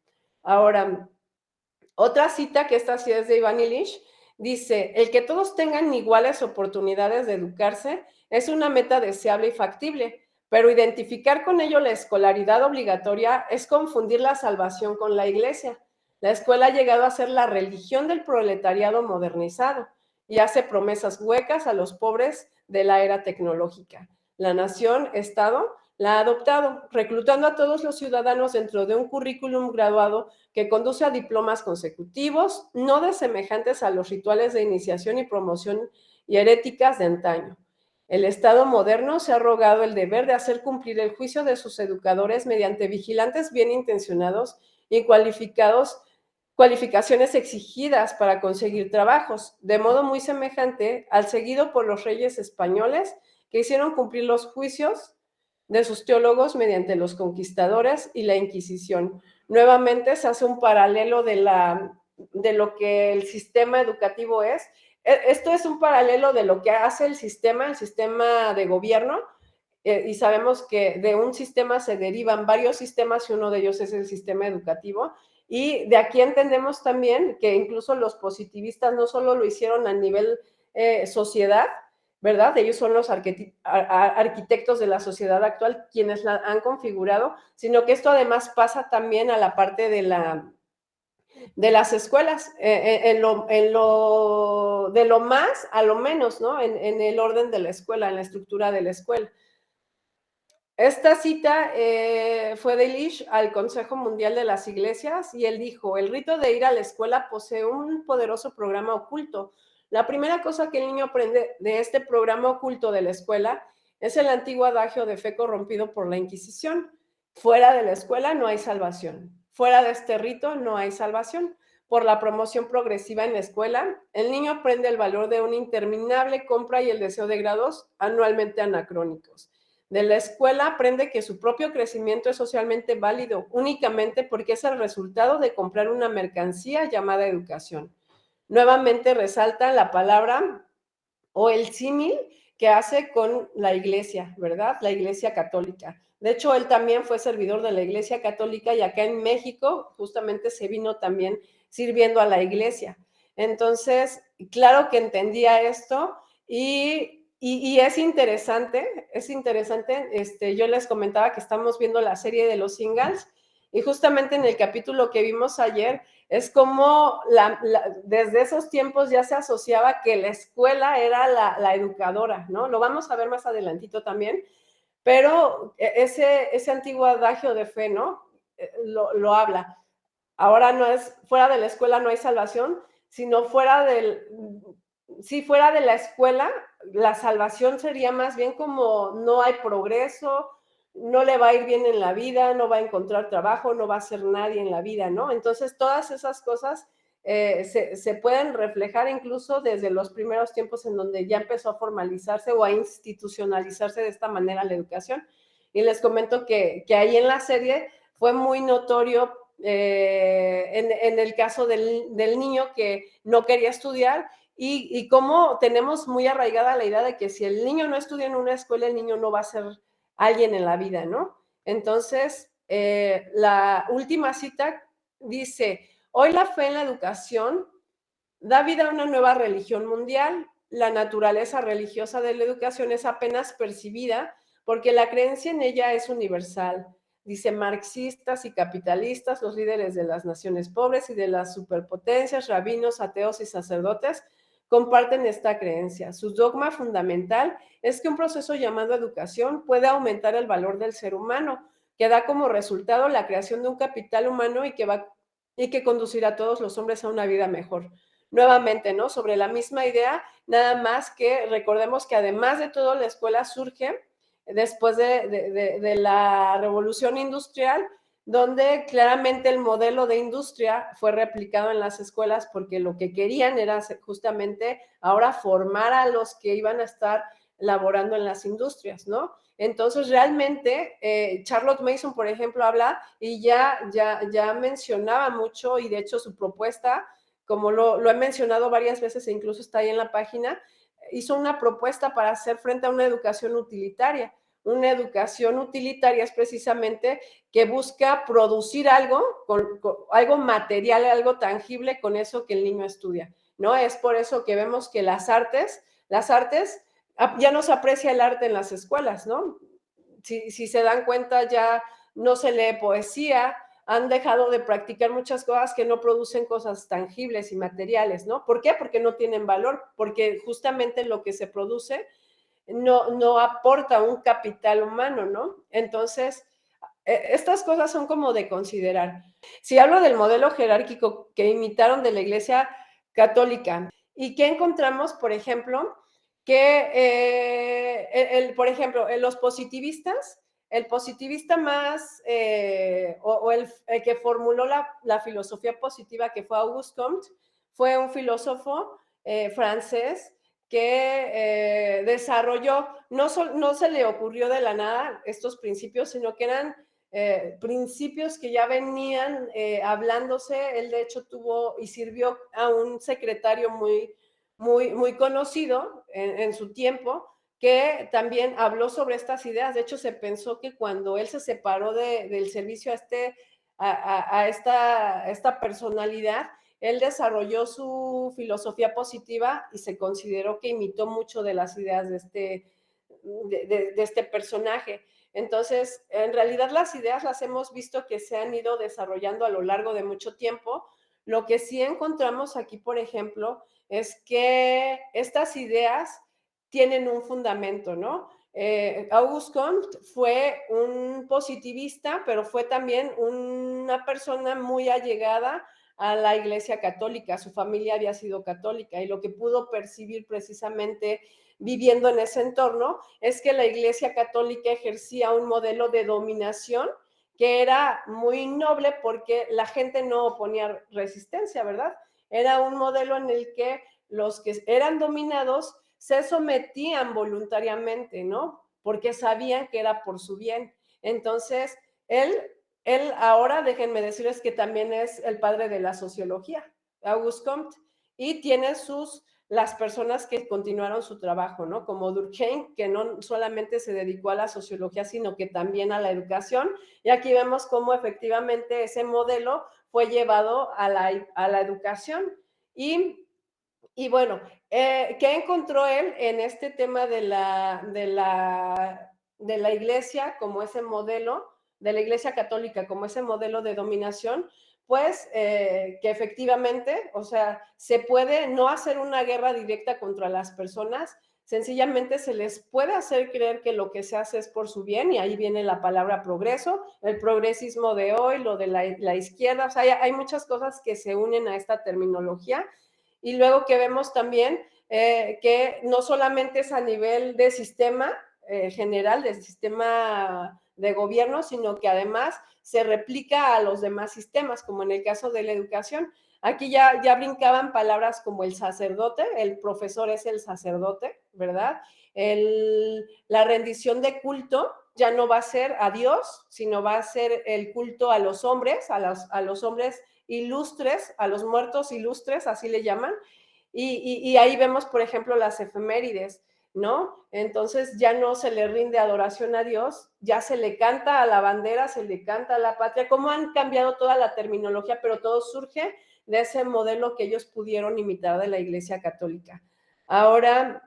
Ahora, otra cita, que esta sí es de Ivan Illich, dice: el que todos tengan iguales oportunidades de educarse es una meta deseable y factible, pero identificar con ello la escolaridad obligatoria es confundir la salvación con la iglesia. La escuela ha llegado a ser la religión del proletariado modernizado y hace promesas huecas a los pobres de la era tecnológica. La nación, Estado, la ha adoptado, reclutando a todos los ciudadanos dentro de un currículum graduado que conduce a diplomas consecutivos, no desemejantes a los rituales de iniciación y promoción y heréticas de antaño. El Estado moderno se ha arrogado el deber de hacer cumplir el juicio de sus educadores mediante vigilantes bien intencionados y cualificaciones exigidas para conseguir trabajos, de modo muy semejante al seguido por los reyes españoles que hicieron cumplir los juicios de sus teólogos mediante los conquistadores y la Inquisición. Nuevamente se hace un paralelo de lo que el sistema educativo es. Esto es un paralelo de lo que hace el sistema de gobierno, y sabemos que de un sistema se derivan varios sistemas y uno de ellos es el sistema educativo. Y de aquí entendemos también que incluso los positivistas no solo lo hicieron a nivel sociedad, ¿verdad? Ellos son los arquitectos de la sociedad actual, quienes la han configurado, sino que esto además pasa también a la parte de las escuelas, de lo más a lo menos, ¿no? En el orden de la escuela, en la estructura de la escuela. Esta cita fue de Illich al Consejo Mundial de las Iglesias, y él dijo: el rito de ir a la escuela posee un poderoso programa oculto. La primera cosa que el niño aprende de este programa oculto de la escuela es el antiguo adagio de fe corrompido por la Inquisición: fuera de la escuela no hay salvación, fuera de este rito no hay salvación. Por la promoción progresiva en la escuela, el niño aprende el valor de una interminable compra y el deseo de grados anualmente anacrónicos. De la escuela aprende que su propio crecimiento es socialmente válido únicamente porque es el resultado de comprar una mercancía llamada educación. Nuevamente resalta la palabra o el símil que hace con la iglesia, ¿verdad? La iglesia católica. De hecho, él también fue servidor de la iglesia católica y acá en México justamente se vino también sirviendo a la iglesia. Entonces, claro que entendía esto y es interesante, yo les comentaba que estamos viendo la serie de los Ingalls y justamente en el capítulo que vimos ayer es como desde esos tiempos ya se asociaba que la escuela era la educadora, ¿no? Lo vamos a ver más adelantito también, pero ese antiguo adagio de fe, ¿no? Lo habla. Ahora no es fuera de la escuela no hay salvación, sino fuera de la escuela, la salvación sería más bien como no hay progreso, no le va a ir bien en la vida, no va a encontrar trabajo, no va a ser nadie en la vida, ¿no? Entonces, todas esas cosas se pueden reflejar incluso desde los primeros tiempos en donde ya empezó a formalizarse o a institucionalizarse de esta manera la educación. Y les comento que ahí en la serie fue muy notorio en el caso del niño que no quería estudiar y cómo tenemos muy arraigada la idea de que si el niño no estudia en una escuela, el niño no va a ser alguien en la vida, ¿no? Entonces, la última cita dice: hoy la fe en la educación da vida a una nueva religión mundial. La naturaleza religiosa de la educación es apenas percibida porque la creencia en ella es universal. Dice: marxistas y capitalistas, los líderes de las naciones pobres y de las superpotencias, rabinos, ateos y sacerdotes comparten esta creencia. Su dogma fundamental es que un proceso llamado educación puede aumentar el valor del ser humano, que da como resultado la creación de un capital humano y que conducirá a todos los hombres a una vida mejor. Nuevamente, ¿no? Sobre la misma idea, nada más que recordemos que además de todo, la escuela surge después de la revolución industrial, donde claramente el modelo de industria fue replicado en las escuelas porque lo que querían era justamente ahora formar a los que iban a estar laborando en las industrias, ¿no? Entonces, realmente, Charlotte Mason, por ejemplo, habla y ya mencionaba mucho, y de hecho su propuesta, como lo he mencionado varias veces e incluso está ahí en la página, hizo una propuesta para hacer frente a una educación utilitaria. Una educación utilitaria es precisamente que busca producir algo, algo material, algo tangible con eso que el niño estudia, ¿no? Es por eso que vemos que las artes, ya no se aprecia el arte en las escuelas, ¿no? Si se dan cuenta, ya no se lee poesía, han dejado de practicar muchas cosas que no producen cosas tangibles y materiales, ¿no? ¿Por qué? Porque no tienen valor, porque justamente lo que se produce no aporta un capital humano, ¿no? Entonces, estas cosas son como de considerar. Si hablo del modelo jerárquico que imitaron de la Iglesia Católica, ¿y qué encontramos, por ejemplo? Que, por ejemplo, los positivistas, el positivista más, o el que formuló la filosofía positiva, que fue Auguste Comte, fue un filósofo francés que desarrolló, no se le ocurrió de la nada estos principios, sino que eran principios que ya venían hablándose. Él de hecho tuvo y sirvió a un secretario muy conocido en su tiempo, que también habló sobre estas ideas. De hecho, se pensó que cuando él se separó del servicio a esta personalidad, él desarrolló su filosofía positiva y se consideró que imitó mucho de las ideas de este personaje. Entonces, en realidad las ideas las hemos visto que se han ido desarrollando a lo largo de mucho tiempo. Lo que sí encontramos aquí, por ejemplo, es que estas ideas tienen un fundamento, ¿no? Auguste Comte fue un positivista, pero fue también una persona muy allegada a la Iglesia Católica. Su familia había sido católica y lo que pudo percibir precisamente viviendo en ese entorno es que la Iglesia Católica ejercía un modelo de dominación que era muy noble porque la gente no oponía resistencia, ¿verdad? Era un modelo en el que los que eran dominados se sometían voluntariamente, ¿no? Porque sabían que era por su bien. Entonces, él ahora, déjenme decirles que también es el padre de la sociología, Auguste Comte, y tiene las personas que continuaron su trabajo, ¿no? Como Durkheim, que no solamente se dedicó a la sociología, sino que también a la educación. Y aquí vemos cómo efectivamente ese modelo fue llevado a la educación. Y bueno, ¿qué encontró él en este tema de la iglesia como ese modelo, de la iglesia católica como ese modelo de dominación? Pues que efectivamente, o sea, se puede no hacer una guerra directa contra las personas, sencillamente se les puede hacer creer que lo que se hace es por su bien, y ahí viene la palabra progreso, el progresismo de hoy, lo de la izquierda, o sea, hay muchas cosas que se unen a esta terminología. Y luego que vemos también que no solamente es a nivel de sistema general, del sistema de gobierno, sino que además se replica a los demás sistemas, como en el caso de la educación. Aquí ya brincaban palabras como el sacerdote, el profesor es el sacerdote, ¿verdad? La rendición de culto ya no va a ser a Dios, sino va a ser el culto a los hombres, a los hombres ilustres, a los muertos ilustres, así le llaman, y ahí vemos, por ejemplo, las efemérides, ¿no? Entonces ya no se le rinde adoración a Dios, ya se le canta a la bandera, se le canta a la patria, cómo han cambiado toda la terminología, pero todo surge de ese modelo que ellos pudieron imitar de la Iglesia Católica. Ahora,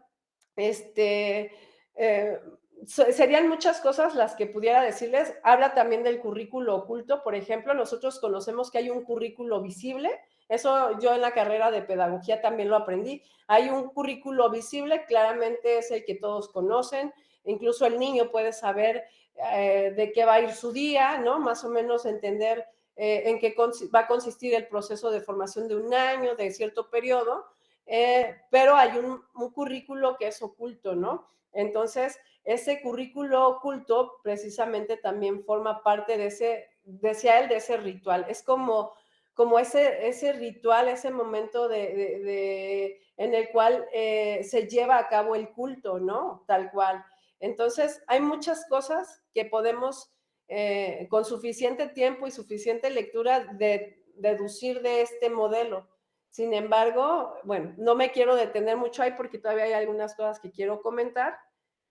este, eh, serían muchas cosas las que pudiera decirles. Habla también del currículo oculto, por ejemplo, nosotros conocemos que hay un currículo visible, eso yo en la carrera de pedagogía también lo aprendí. Hay un currículo visible, claramente es el que todos conocen, incluso el niño puede saber de qué va a ir su día, ¿no? Más o menos entender en qué va a consistir el proceso de formación de un año, de cierto periodo, pero hay un currículo que es oculto, ¿no? Entonces, ese currículo oculto precisamente también forma parte decía él, de ese ritual. Es como ese ritual, ese momento en el cual se lleva a cabo el culto, ¿no? Tal cual. Entonces, hay muchas cosas que podemos, con suficiente tiempo y suficiente lectura, deducir de este modelo. Sin embargo, bueno, no me quiero detener mucho ahí porque todavía hay algunas cosas que quiero comentar.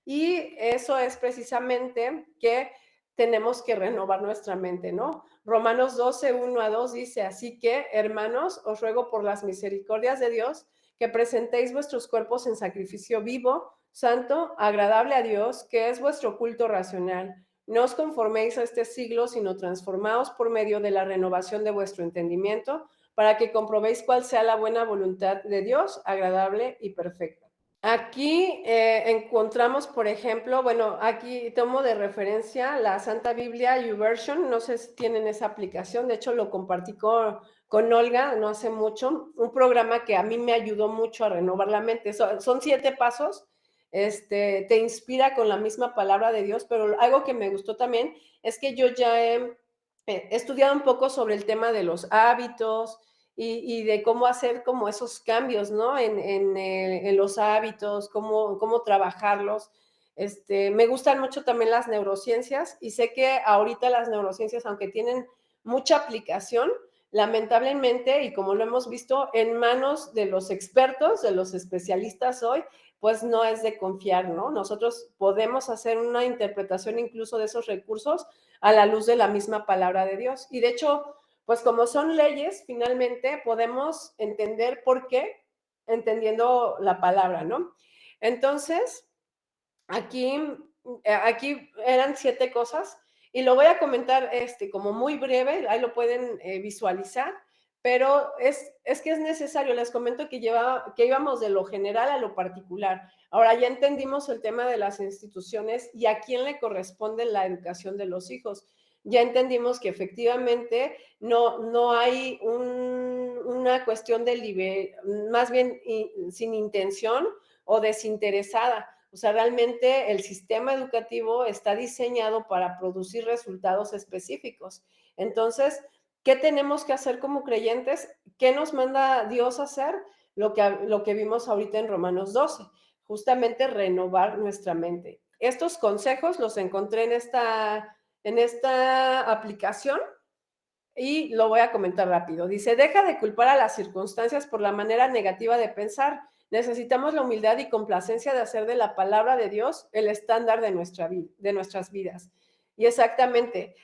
Y eso es precisamente que tenemos que renovar nuestra mente, ¿no? Romanos 12, 1 a 2 dice, así que, hermanos, os ruego por las misericordias de Dios que presentéis vuestros cuerpos en sacrificio vivo, santo, agradable a Dios, que es vuestro culto racional. No os conforméis a este siglo, sino transformaos por medio de la renovación de vuestro entendimiento, para que comprobéis cuál sea la buena voluntad de Dios, agradable y perfecta. Aquí encontramos, por ejemplo, bueno, aquí tomo de referencia la Santa Biblia YouVersion, no sé si tienen esa aplicación, de hecho lo compartí con Olga no hace mucho, un programa que a mí me ayudó mucho a renovar la mente. Son 7 pasos, te inspira con la misma palabra de Dios, pero algo que me gustó también es que yo ya he estudiado un poco sobre el tema de los hábitos, y de cómo hacer como esos cambios, ¿no? En los hábitos, cómo trabajarlos. Me gustan mucho también las neurociencias y sé que ahorita las neurociencias, aunque tienen mucha aplicación, lamentablemente, y como lo hemos visto, en manos de los expertos, de los especialistas hoy, pues no es de confiar, ¿no? Nosotros podemos hacer una interpretación incluso de esos recursos a la luz de la misma palabra de Dios. Y de hecho, pues como son leyes, finalmente podemos entender por qué, entendiendo la palabra, ¿no? Entonces, aquí, aquí eran 7 cosas y lo voy a comentar como muy breve, ahí lo pueden visualizar, pero es que es necesario, les comento que íbamos de lo general a lo particular. Ahora ya entendimos el tema de las instituciones y a quién le corresponde la educación de los hijos. Ya entendimos que efectivamente no hay una cuestión más bien sin intención o desinteresada. O sea, realmente el sistema educativo está diseñado para producir resultados específicos. Entonces, ¿qué tenemos que hacer como creyentes? ¿Qué nos manda Dios a hacer? Lo que vimos ahorita en Romanos 12, justamente renovar nuestra mente. Estos consejos los encontré en esta aplicación y lo voy a comentar rápido. Dice, deja de culpar a las circunstancias por la manera negativa de pensar. Necesitamos la humildad y complacencia de hacer de la palabra de Dios el estándar de nuestras vidas. Y exactamente,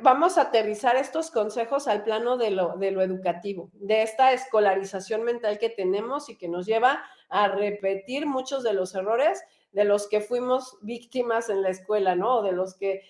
vamos a aterrizar estos consejos al plano de lo educativo, de esta escolarización mental que tenemos y que nos lleva a repetir muchos de los errores de los que fuimos víctimas en la escuela, ¿no? O de los que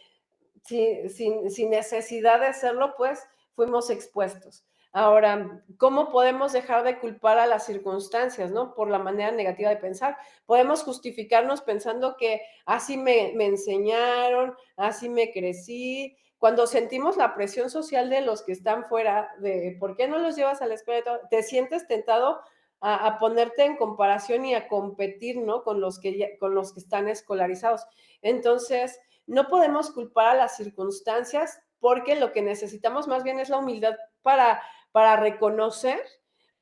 sin necesidad de hacerlo, pues fuimos expuestos. Ahora, ¿cómo podemos dejar de culpar a las circunstancias, ¿no? Por la manera negativa de pensar. Podemos justificarnos pensando que así me enseñaron, así me crecí. Cuando sentimos la presión social de los que están fuera, de por qué no los llevas a la escuela, te sientes tentado a ponerte en comparación y a competir, ¿no? Con los que están escolarizados. Entonces, no podemos culpar a las circunstancias porque lo que necesitamos más bien es la humildad para reconocer,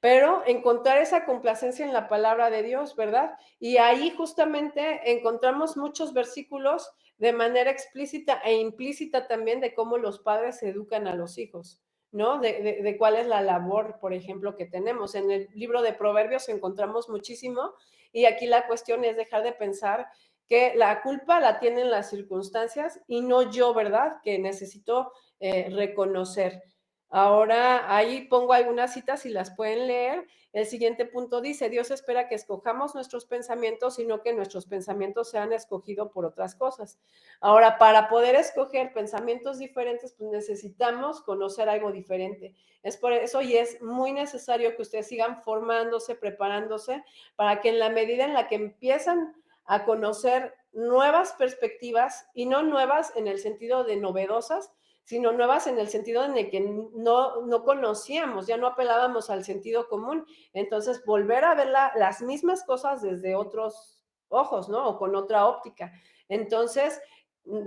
pero encontrar esa complacencia en la palabra de Dios, ¿verdad? Y ahí justamente encontramos muchos versículos de manera explícita e implícita también de cómo los padres educan a los hijos, ¿no? De cuál es la labor, por ejemplo, que tenemos. En el libro de Proverbios encontramos muchísimo y aquí la cuestión es dejar de pensar que la culpa la tienen las circunstancias y no yo, ¿verdad? Que necesito reconocer. Ahora ahí pongo algunas citas y las pueden leer. El siguiente punto dice, Dios espera que escojamos nuestros pensamientos, sino que nuestros pensamientos sean escogidos por otras cosas. Ahora, para poder escoger pensamientos diferentes, pues necesitamos conocer algo diferente. Es por eso y es muy necesario que ustedes sigan formándose, preparándose, para que en la medida en la que empiezan a conocer nuevas perspectivas y no nuevas en el sentido de novedosas, sino nuevas en el sentido en el que no conocíamos, ya no apelábamos al sentido común. Entonces, volver a ver las mismas cosas desde otros ojos, ¿no? O con otra óptica. Entonces,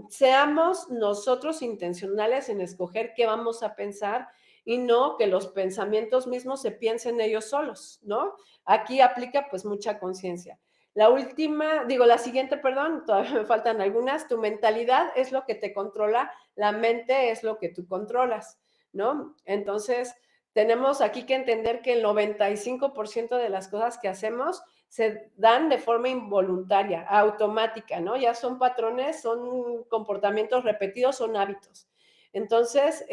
seamos nosotros intencionales en escoger qué vamos a pensar y no que los pensamientos mismos se piensen ellos solos, ¿no? Aquí aplica pues mucha conciencia. La siguiente, perdón, todavía me faltan algunas. Tu mentalidad es lo que te controla, la mente es lo que tú controlas, ¿no? Entonces, tenemos aquí que entender que el 95% de las cosas que hacemos se dan de forma involuntaria, automática, ¿no? Ya son patrones, son comportamientos repetidos, son hábitos. Entonces,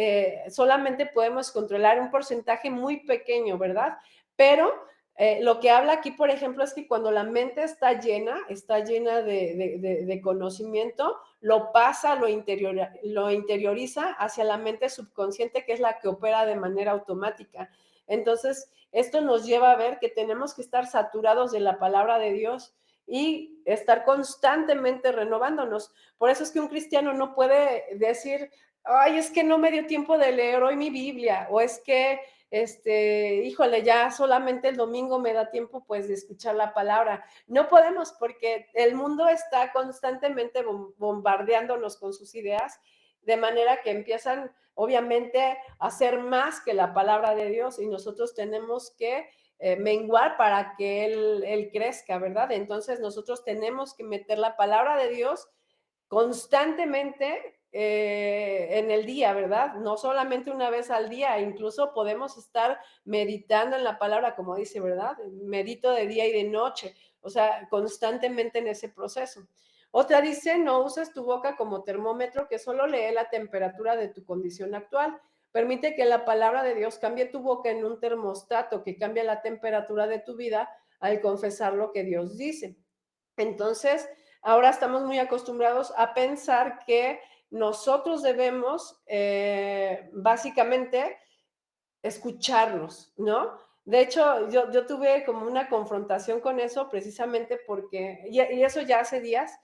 solamente podemos controlar un porcentaje muy pequeño, ¿verdad? Pero lo que habla aquí, por ejemplo, es que cuando la mente está llena de conocimiento, lo pasa, lo interioriza hacia la mente subconsciente, que es la que opera de manera automática. Entonces, esto nos lleva a ver que tenemos que estar saturados de la palabra de Dios y estar constantemente renovándonos. Por eso es que un cristiano no puede decir, ay, es que no me dio tiempo de leer hoy mi Biblia, o es que híjole, ya solamente el domingo me da tiempo pues de escuchar la palabra. No podemos porque el mundo está constantemente bombardeándonos con sus ideas, de manera que empiezan obviamente a ser más que la palabra de Dios y nosotros tenemos que menguar para que él crezca, ¿verdad? Entonces nosotros tenemos que meter la palabra de Dios constantemente en el día, ¿verdad? No solamente una vez al día, incluso podemos estar meditando en la palabra, como dice, ¿verdad? Medito de día y de noche, o sea, constantemente en ese proceso. Otra dice, no uses tu boca como termómetro que solo lee la temperatura de tu condición actual. Permite que la palabra de Dios cambie tu boca en un termostato que cambia la temperatura de tu vida al confesar lo que Dios dice. Entonces, ahora estamos muy acostumbrados a pensar que nosotros debemos básicamente escucharnos, ¿no? De hecho, yo tuve como una confrontación con eso precisamente porque, y eso ya hace días,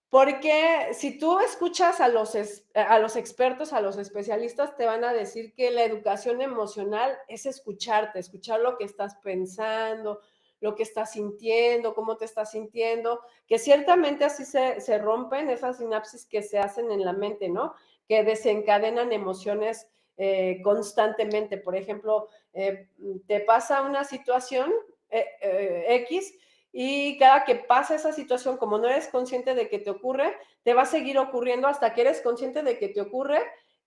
porque si tú escuchas a los expertos, a los especialistas, te van a decir que la educación emocional es escucharte, escuchar lo que estás pensando, lo que estás sintiendo, cómo te estás sintiendo, que ciertamente así se rompen esas sinapsis que se hacen en la mente, ¿no? Que desencadenan emociones constantemente. Por ejemplo, te pasa una situación X y cada que pasa esa situación, como no eres consciente de que te ocurre, te va a seguir ocurriendo hasta que eres consciente de que te ocurre,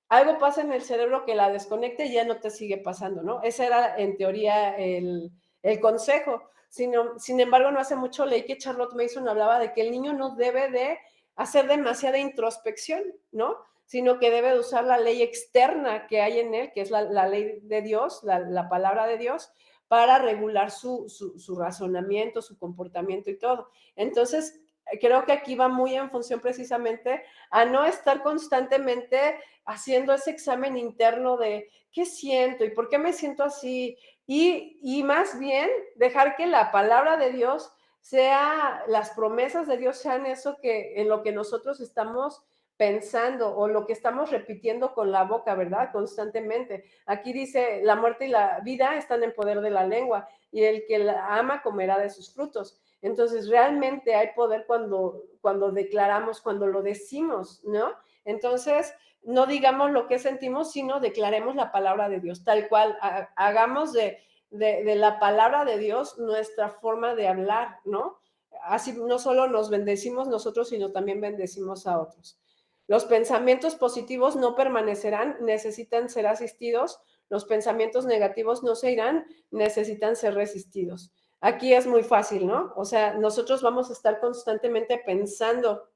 algo pasa en el cerebro que la desconecte y ya no te sigue pasando, ¿no? Ese era en teoría el consejo. Sin embargo, no hace mucho leí que Charlotte Mason hablaba de que el niño no debe de hacer demasiada introspección, ¿no? Sino que debe de usar la ley externa que hay en él, que es la ley de Dios, la palabra de Dios, para regular su razonamiento, su comportamiento y todo. Entonces, creo que aquí va muy en función precisamente a no estar constantemente haciendo ese examen interno de qué siento y por qué me siento así, y más bien dejar que la palabra de Dios sea, las promesas de Dios sean eso que en lo que nosotros estamos pensando o lo que estamos repitiendo con la boca, ¿verdad? Constantemente. Aquí dice, la muerte y la vida están en poder de la lengua y el que la ama comerá de sus frutos. Entonces, realmente hay poder cuando declaramos, cuando lo decimos, ¿no? Entonces, no digamos lo que sentimos, sino declaremos la palabra de Dios, tal cual, hagamos de la palabra de Dios nuestra forma de hablar, ¿no? Así no solo nos bendecimos nosotros, sino también bendecimos a otros. Los pensamientos positivos no permanecerán, necesitan ser asistidos. Los pensamientos negativos no se irán, necesitan ser resistidos. Aquí es muy fácil, ¿no? O sea, nosotros vamos a estar constantemente pensando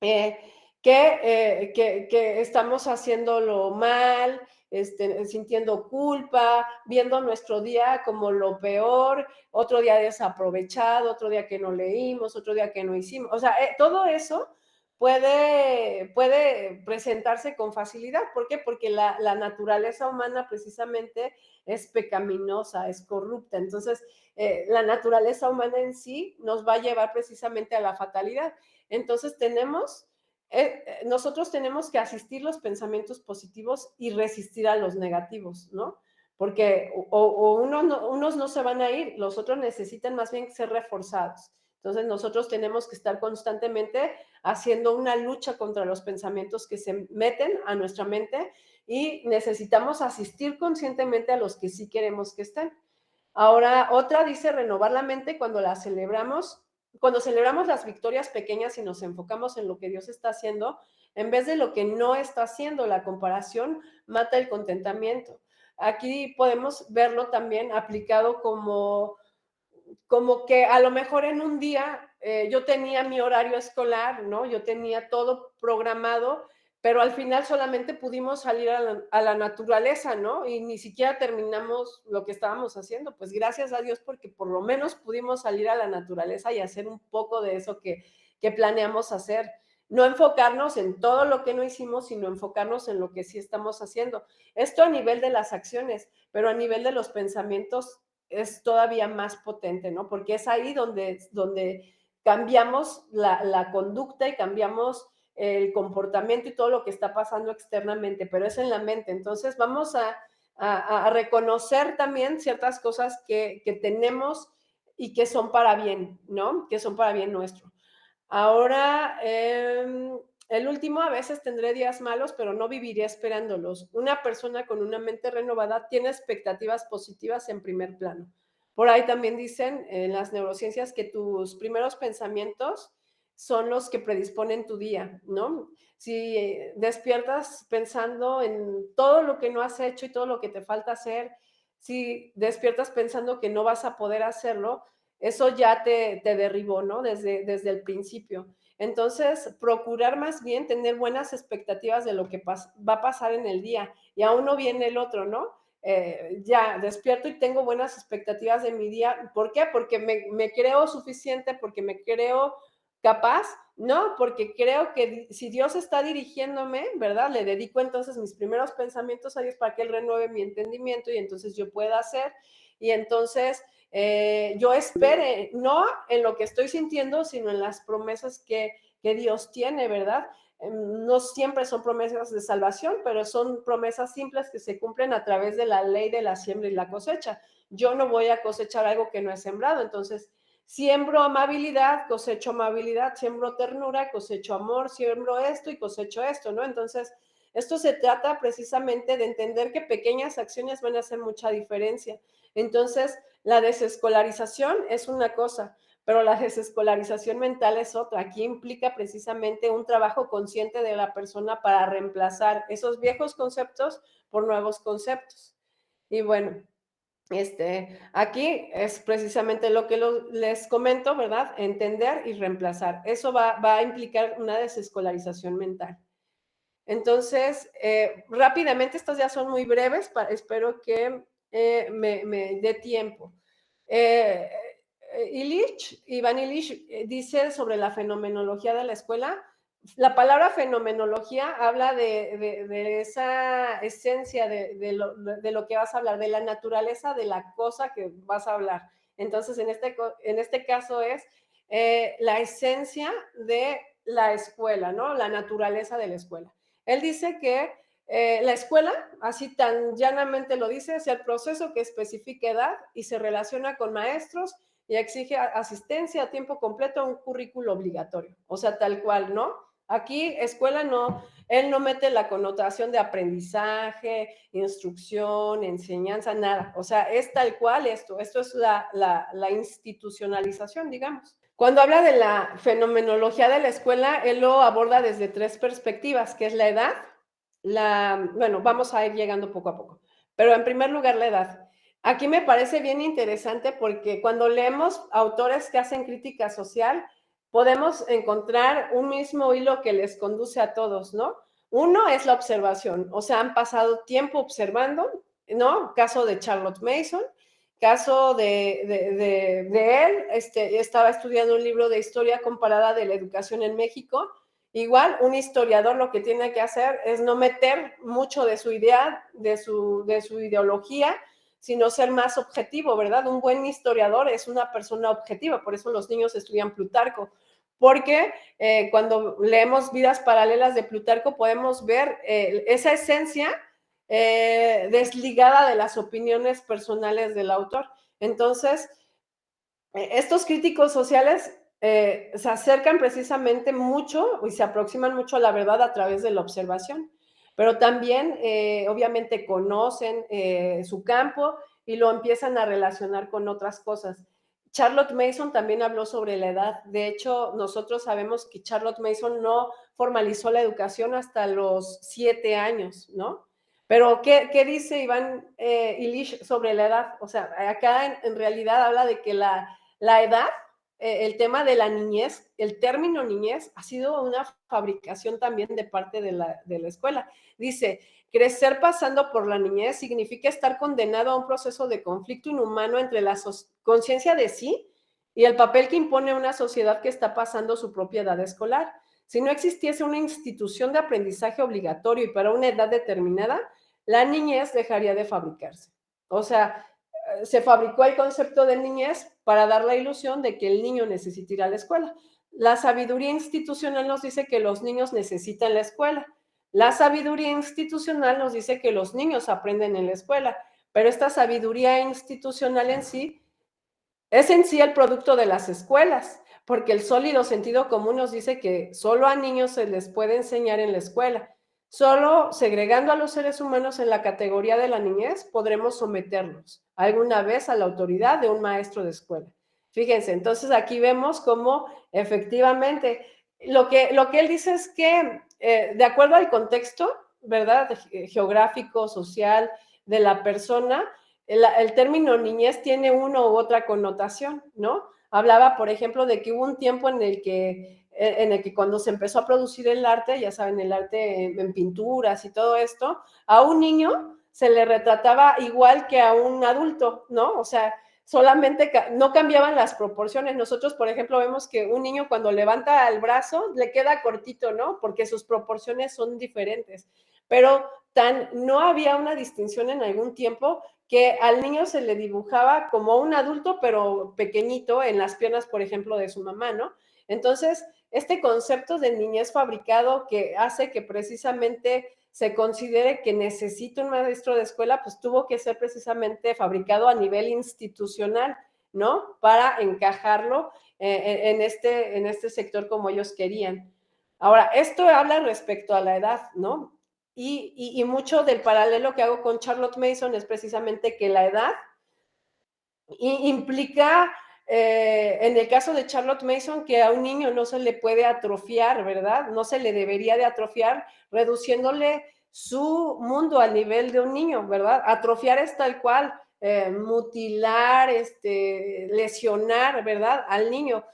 eh, que estamos haciéndolo mal, sintiendo culpa, viendo nuestro día como lo peor, otro día desaprovechado, otro día que no leímos, otro día que no hicimos. O sea, todo eso puede presentarse con facilidad. ¿Por qué? Porque la naturaleza humana precisamente es pecaminosa, es corrupta. Entonces, la naturaleza humana en sí nos va a llevar precisamente a la fatalidad. Entonces, nosotros tenemos que asistir los pensamientos positivos y resistir a los negativos, ¿no? Porque unos no se van a ir, los otros necesitan más bien ser reforzados. Entonces nosotros tenemos que estar constantemente haciendo una lucha contra los pensamientos que se meten a nuestra mente y necesitamos asistir conscientemente a los que sí queremos que estén. Ahora, otra dice renovar la mente cuando celebramos las victorias pequeñas y nos enfocamos en lo que Dios está haciendo, en vez de lo que no está haciendo. La comparación mata el contentamiento. aquí podemos verlo también aplicado como que a lo mejor en un día yo tenía mi horario escolar, ¿no? Yo tenía todo programado, pero al final solamente pudimos salir a la naturaleza, ¿no? Y ni siquiera terminamos lo que estábamos haciendo. Pues gracias a Dios porque por lo menos pudimos salir a la naturaleza y hacer un poco de eso que planeamos hacer. No enfocarnos en todo lo que no hicimos, sino enfocarnos en lo que sí estamos haciendo. Esto a nivel de las acciones, pero a nivel de los pensamientos es todavía más potente, ¿no? Porque es ahí donde cambiamos la conducta y cambiamos el comportamiento y todo lo que está pasando externamente, pero es en la mente. Entonces vamos a reconocer también ciertas cosas que tenemos y que son para bien, ¿no? Que son para bien nuestro. Ahora, el último, a veces tendré días malos, pero no viviré esperándolos. Una persona con una mente renovada tiene expectativas positivas en primer plano. Por ahí también dicen en las neurociencias que tus primeros pensamientos son los que predisponen tu día, ¿no? Si despiertas pensando en todo lo que no has hecho y todo lo que te falta hacer, si despiertas pensando que no vas a poder hacerlo, eso ya te derribó, ¿no? Desde el principio. Entonces, procurar más bien tener buenas expectativas de lo que va a pasar en el día y aún no viene el otro, ¿no? Ya despierto y tengo buenas expectativas de mi día. ¿Por qué? Porque me creo suficiente, porque me creo capaz, no, porque creo que si Dios está dirigiéndome, ¿verdad? Le dedico entonces mis primeros pensamientos a Dios para que Él renueve mi entendimiento y entonces yo pueda hacer y entonces yo espere, no en lo que estoy sintiendo, sino en las promesas que Dios tiene, ¿verdad? No siempre son promesas de salvación, pero son promesas simples que se cumplen a través de la ley de la siembra y la cosecha. Yo no voy a cosechar algo que no he sembrado, entonces siembro amabilidad, siembro ternura, cosecho amor, siembro esto y cosecho esto, ¿no? Entonces, esto se trata precisamente de entender que pequeñas acciones van a hacer mucha diferencia. Entonces, la desescolarización es una cosa, pero la desescolarización mental es otra. Aquí implica precisamente un trabajo consciente de la persona para reemplazar esos viejos conceptos por nuevos conceptos. Y bueno, aquí es precisamente lo que les comento, ¿verdad? Entender y reemplazar. Eso va a implicar una desescolarización mental. Entonces, rápidamente, estos ya son muy breves, espero que me dé tiempo. Eh, Iván Illich dice sobre la fenomenología de la escuela. La palabra fenomenología habla de esa esencia de lo que vas a hablar, de la naturaleza de la cosa que vas a hablar. Entonces, en este caso es la esencia de la escuela, ¿no? La naturaleza de la escuela. Él dice que la escuela, así tan llanamente lo dice, es el proceso que especifica edad y se relaciona con maestros y exige asistencia a tiempo completo a un currículo obligatorio. O sea, tal cual, ¿no? Aquí, escuela no, él no mete la connotación de aprendizaje, instrucción, enseñanza, nada. O sea, es tal cual esto. Esto es la institucionalización, digamos. Cuando habla de la fenomenología de la escuela, él lo aborda desde tres perspectivas, que es la edad, bueno, vamos a ir llegando poco a poco, pero en primer lugar la edad. Aquí me parece bien interesante porque cuando leemos autores que hacen crítica social, podemos encontrar un mismo hilo que les conduce a todos, ¿no? Uno es la observación, o sea, han pasado tiempo observando, ¿no? Caso de Charlotte Mason, caso de él, estaba estudiando un libro de historia comparada de la educación en México. Igual, un historiador lo que tiene que hacer es no meter mucho de su idea, de su ideología, sino ser más objetivo, ¿verdad? Un buen historiador es una persona objetiva, por eso los niños estudian Plutarco, porque cuando leemos Vidas Paralelas de Plutarco podemos ver esa esencia desligada de las opiniones personales del autor. Entonces, estos críticos sociales se acercan precisamente mucho y se aproximan mucho a la verdad a través de la observación, pero también obviamente conocen su campo y lo empiezan a relacionar con otras cosas. Charlotte Mason también habló sobre la edad. De hecho, nosotros sabemos que Charlotte Mason no formalizó la educación hasta los 7 años, ¿no? Pero, ¿qué dice Iván Illich sobre la edad? O sea, acá en realidad habla de que la edad, el tema de la niñez, el término niñez, ha sido una fabricación también de parte de la escuela. Dice, crecer pasando por la niñez significa estar condenado a un proceso de conflicto inhumano entre la conciencia de sí y el papel que impone una sociedad que está pasando su propia edad escolar. Si no existiese una institución de aprendizaje obligatorio y para una edad determinada, la niñez dejaría de fabricarse. O sea, se fabricó el concepto de niñez para dar la ilusión de que el niño necesita ir a la escuela. La sabiduría institucional nos dice que los niños necesitan la escuela. La sabiduría institucional nos dice que los niños aprenden en la escuela, pero esta sabiduría institucional en sí es en sí el producto de las escuelas, porque el sólido sentido común nos dice que solo a niños se les puede enseñar en la escuela. Solo segregando a los seres humanos en la categoría de la niñez podremos someternos alguna vez a la autoridad de un maestro de escuela. Fíjense, entonces aquí vemos cómo efectivamente lo que él dice es que de acuerdo al contexto, ¿verdad? Geográfico, social de la persona, el término niñez tiene una u otra connotación, ¿no? Hablaba, por ejemplo, de que hubo un tiempo en el que cuando se empezó a producir el arte, ya saben, el arte en pinturas y todo esto, a un niño se le retrataba igual que a un adulto, ¿no? O sea, solamente no cambiaban las proporciones. Nosotros, por ejemplo, vemos que un niño cuando levanta el brazo le queda cortito, ¿no? Porque sus proporciones son diferentes. Pero no había una distinción en algún tiempo que al niño se le dibujaba como un adulto, pero pequeñito en las piernas, por ejemplo, de su mamá, ¿no? Entonces, este concepto de niñez fabricado que hace que precisamente se considere que necesita un maestro de escuela, pues tuvo que ser precisamente fabricado a nivel institucional, ¿no? Para encajarlo en este sector como ellos querían. Ahora, esto habla respecto a la edad, ¿no? Y mucho del paralelo que hago con Charlotte Mason es precisamente que la edad implica, en el caso de Charlotte Mason, que a un niño no se le puede atrofiar, ¿verdad? No se le debería de atrofiar, reduciéndole su mundo al nivel de un niño, ¿verdad? Atrofiar es tal cual, mutilar, lesionar, ¿verdad? Al niño.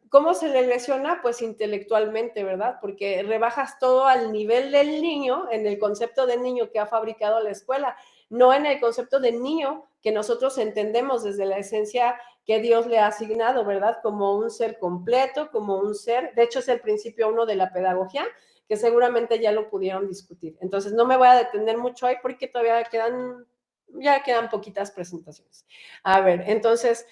¿Cómo se le lesiona? Pues intelectualmente, ¿verdad? Porque rebajas todo al nivel del niño, en el concepto de niño que ha fabricado la escuela, no en el concepto de niño que nosotros entendemos desde la esencia que Dios le ha asignado, ¿verdad? Como un ser completo, como un ser, de hecho es el principio uno de la pedagogía, que seguramente ya lo pudieron discutir. Entonces no me voy a detener mucho ahí porque todavía ya quedan poquitas presentaciones. A ver, entonces,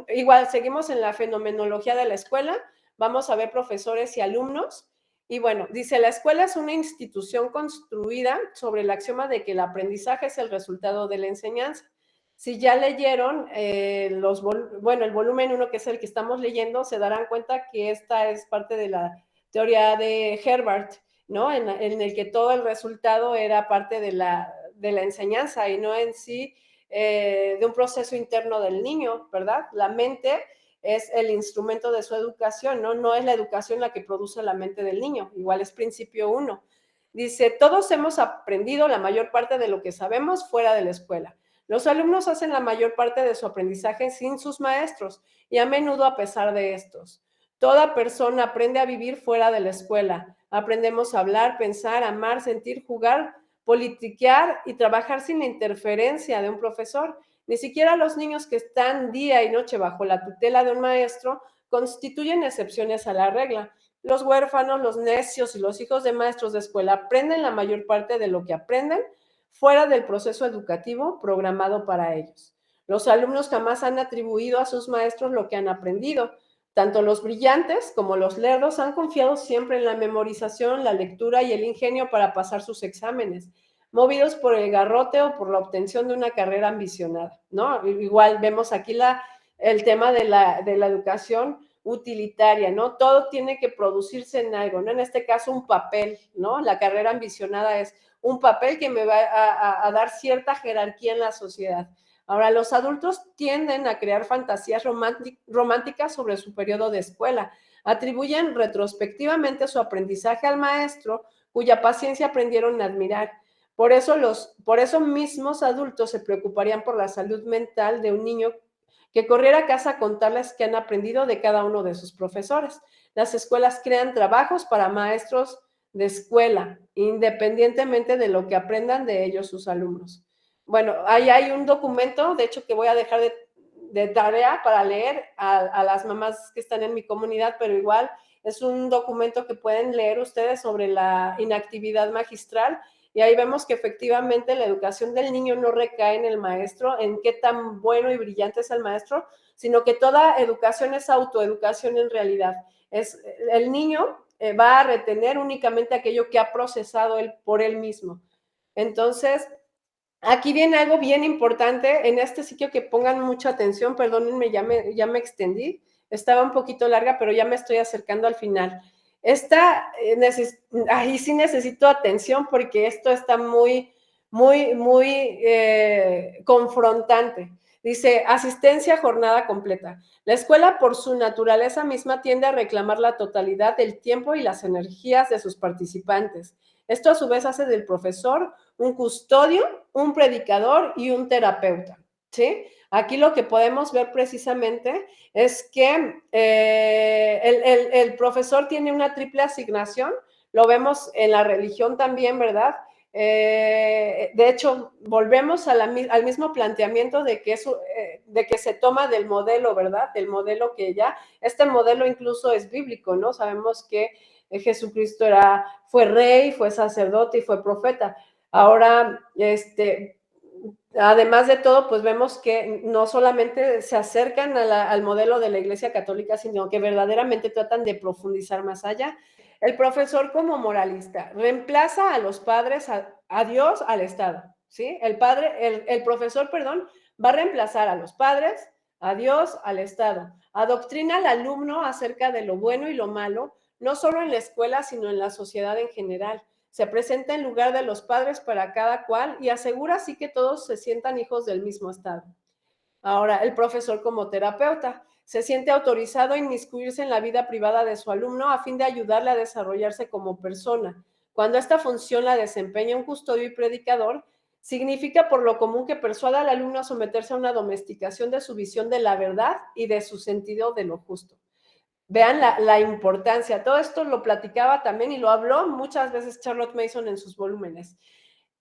igual seguimos en la fenomenología de la escuela, vamos a ver profesores y alumnos, y bueno, dice, la escuela es una institución construida sobre el axioma de que el aprendizaje es el resultado de la enseñanza. Si ya leyeron el volumen 1, que es el que estamos leyendo, se darán cuenta que esta es parte de la teoría de Herbart, ¿no? En el que todo el resultado era parte de la enseñanza y no en sí de un proceso interno del niño, ¿verdad? La mente es el instrumento de su educación, ¿no? No es la educación la que produce la mente del niño, igual es principio 1. Dice, todos hemos aprendido la mayor parte de lo que sabemos fuera de la escuela. Los alumnos hacen la mayor parte de su aprendizaje sin sus maestros y a menudo a pesar de estos. Toda persona aprende a vivir fuera de la escuela. Aprendemos a hablar, pensar, amar, sentir, jugar, politiquear y trabajar sin la interferencia de un profesor. Ni siquiera los niños que están día y noche bajo la tutela de un maestro constituyen excepciones a la regla. Los huérfanos, los necios y los hijos de maestros de escuela aprenden la mayor parte de lo que aprenden fuera del proceso educativo programado para ellos. Los alumnos jamás han atribuido a sus maestros lo que han aprendido. Tanto los brillantes como los lerdos han confiado siempre en la memorización, la lectura y el ingenio para pasar sus exámenes, movidos por el garrote o por la obtención de una carrera ambicionada, ¿no? Igual vemos aquí el tema de la educación utilitaria, ¿no? Todo tiene que producirse en algo, ¿no? En este caso, un papel, ¿no? La carrera ambicionada es un papel que me va a dar cierta jerarquía en la sociedad. Ahora, los adultos tienden a crear fantasías románticas sobre su periodo de escuela. Atribuyen retrospectivamente su aprendizaje al maestro, cuya paciencia aprendieron a admirar. Por eso mismos adultos se preocuparían por la salud mental de un niño que corriera a casa a contarles qué han aprendido de cada uno de sus profesores. Las escuelas crean trabajos para maestros de escuela, independientemente de lo que aprendan de ellos sus alumnos. Bueno, ahí hay un documento, de hecho, que voy a dejar de tarea para leer a las mamás que están en mi comunidad, pero igual es un documento que pueden leer ustedes sobre la inactividad magistral, y ahí vemos que efectivamente la educación del niño no recae en el maestro, en qué tan bueno y brillante es el maestro, sino que toda educación es autoeducación en realidad. El niño va a retener únicamente aquello que ha procesado él por él mismo. Entonces, aquí viene algo bien importante en este sitio, que pongan mucha atención. Perdónenme, ya me extendí. Estaba un poquito larga, pero ya me estoy acercando al final. Ahí sí necesito atención, porque esto está muy, muy, muy confrontante. Dice, asistencia a jornada completa. La escuela, por su naturaleza misma, tiende a reclamar la totalidad del tiempo y las energías de sus participantes. Esto a su vez hace del profesor un custodio, un predicador y un terapeuta, ¿sí? Aquí lo que podemos ver precisamente es que el profesor tiene una triple asignación. Lo vemos en la religión también, ¿verdad? De hecho, volvemos al mismo planteamiento de que se toma del modelo, ¿verdad? Del modelo que este modelo incluso es bíblico, ¿no? Sabemos que Jesucristo fue rey, fue sacerdote y fue profeta. Ahora, además de todo, pues vemos que no solamente se acercan al modelo de la Iglesia Católica, sino que verdaderamente tratan de profundizar más allá. El profesor, como moralista, reemplaza a los padres, a Dios, al Estado, ¿sí? El profesor, perdón, va a reemplazar a los padres, a Dios, al Estado. Adoctrina al alumno acerca de lo bueno y lo malo, no solo en la escuela, sino en la sociedad en general. Se presenta en lugar de los padres para cada cual y asegura así que todos se sientan hijos del mismo Estado. Ahora, el profesor, como terapeuta, se siente autorizado a inmiscuirse en la vida privada de su alumno a fin de ayudarle a desarrollarse como persona. Cuando esta función la desempeña un custodio y predicador, significa por lo común que persuada al alumno a someterse a una domesticación de su visión de la verdad y de su sentido de lo justo. Vean la importancia. Todo esto lo platicaba también y lo habló muchas veces Charlotte Mason en sus volúmenes.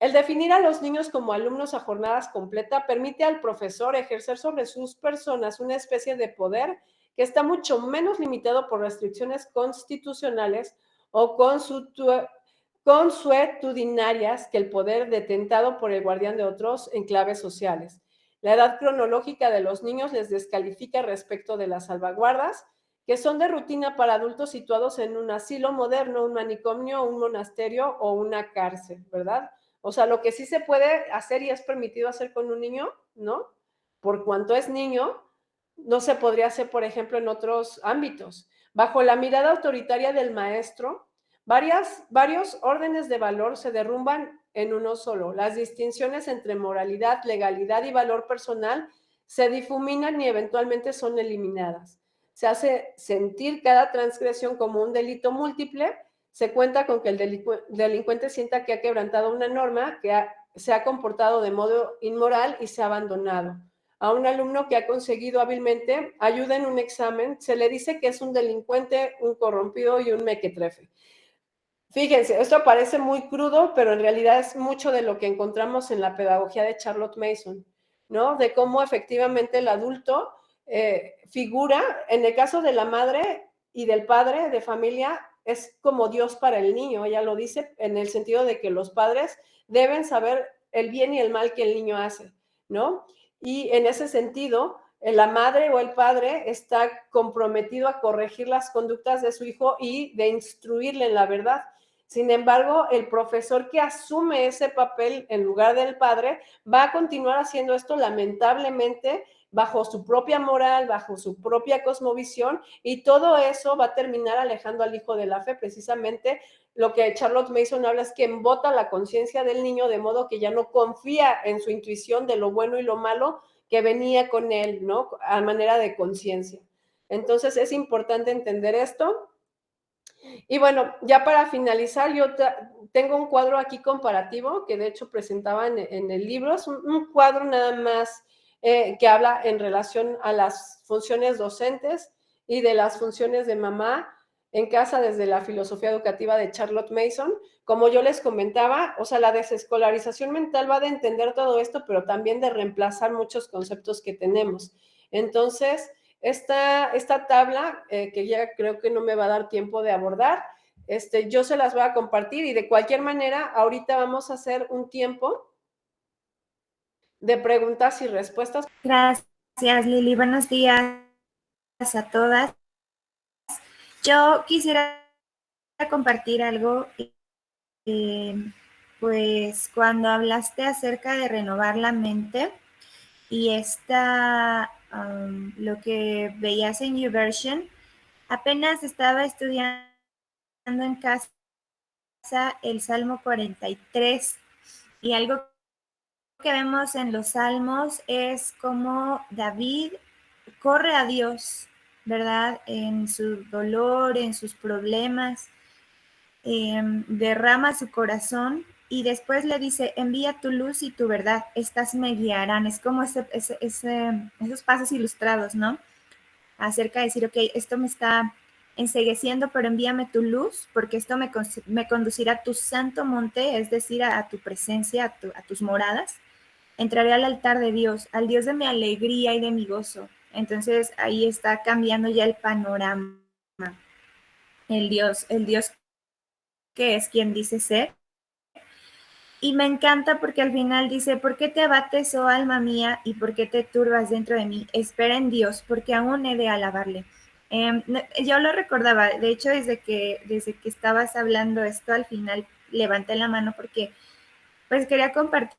El definir a los niños como alumnos a jornadas completa permite al profesor ejercer sobre sus personas una especie de poder que está mucho menos limitado por restricciones constitucionales o consuetudinarias que el poder detentado por el guardián de otros en claves sociales. La edad cronológica de los niños les descalifica respecto de las salvaguardas, que son de rutina para adultos situados en un asilo moderno, un manicomio, un monasterio o una cárcel, ¿verdad? O sea, lo que sí se puede hacer y es permitido hacer con un niño, ¿no? Por cuanto es niño, no se podría hacer, por ejemplo, en otros ámbitos. Bajo la mirada autoritaria del maestro, varios órdenes de valor se derrumban en uno solo. Las distinciones entre moralidad, legalidad y valor personal se difuminan y eventualmente son eliminadas. Se hace sentir cada transgresión como un delito múltiple. Se cuenta con que el delincuente sienta que ha quebrantado una norma, se ha comportado de modo inmoral y se ha abandonado. A un alumno que ha conseguido hábilmente ayuda en un examen, se le dice que es un delincuente, un corrompido y un mequetrefe. Fíjense, esto parece muy crudo, pero en realidad es mucho de lo que encontramos en la pedagogía de Charlotte Mason, ¿no? De cómo efectivamente el adulto figura, en el caso de la madre y del padre de familia, es como Dios para el niño. Ella lo dice en el sentido de que los padres deben saber el bien y el mal que el niño hace, ¿no? Y en ese sentido, la madre o el padre está comprometido a corregir las conductas de su hijo y de instruirle en la verdad. Sin embargo, el profesor que asume ese papel en lugar del padre va a continuar haciendo esto, lamentablemente, bajo su propia moral, bajo su propia cosmovisión, y todo eso va a terminar alejando al hijo de la fe. Precisamente lo que Charlotte Mason habla es que embota la conciencia del niño, de modo que ya no confía en su intuición de lo bueno y lo malo que venía con él, ¿no? A manera de conciencia. Entonces es importante entender esto. Y bueno, ya para finalizar, yo tengo un cuadro aquí comparativo que de hecho presentaba en el libro, es un cuadro nada más que habla en relación a las funciones docentes y de las funciones de mamá en casa desde la filosofía educativa de Charlotte Mason. Como yo les comentaba, o sea, la desescolarización mental va de entender todo esto, pero también de reemplazar muchos conceptos que tenemos. Entonces, esta tabla, que ya creo que no me va a dar tiempo de abordar, yo se las voy a compartir y de cualquier manera, ahorita vamos a hacer un tiempo de preguntas y respuestas. Gracias, Lili. Buenos días a todas. Yo quisiera compartir algo. eh, pues cuando hablaste acerca de renovar la mente y lo que veías en YouVersion, apenas estaba estudiando en casa el Salmo 43 y algo que vemos en los salmos es cómo David corre a Dios, ¿verdad? En su dolor, en sus problemas, derrama su corazón y después le dice, envía tu luz y tu verdad, estas me guiarán. Es como esos pasos ilustrados, ¿no? Acerca de decir, ok, esto me está encegueciendo, pero envíame tu luz, porque esto me conducirá a tu santo monte, es decir, a tu presencia, a tus moradas. Entraré al altar de Dios, al Dios de mi alegría y de mi gozo. Entonces ahí está cambiando ya el panorama. El Dios que es quien dice ser. Y me encanta porque al final dice, ¿por qué te abates, oh alma mía, y por qué te turbas dentro de mí? Espera en Dios, porque aún he de alabarle. Yo lo recordaba, de hecho, desde que estabas hablando esto, al final levanté la mano porque pues quería compartir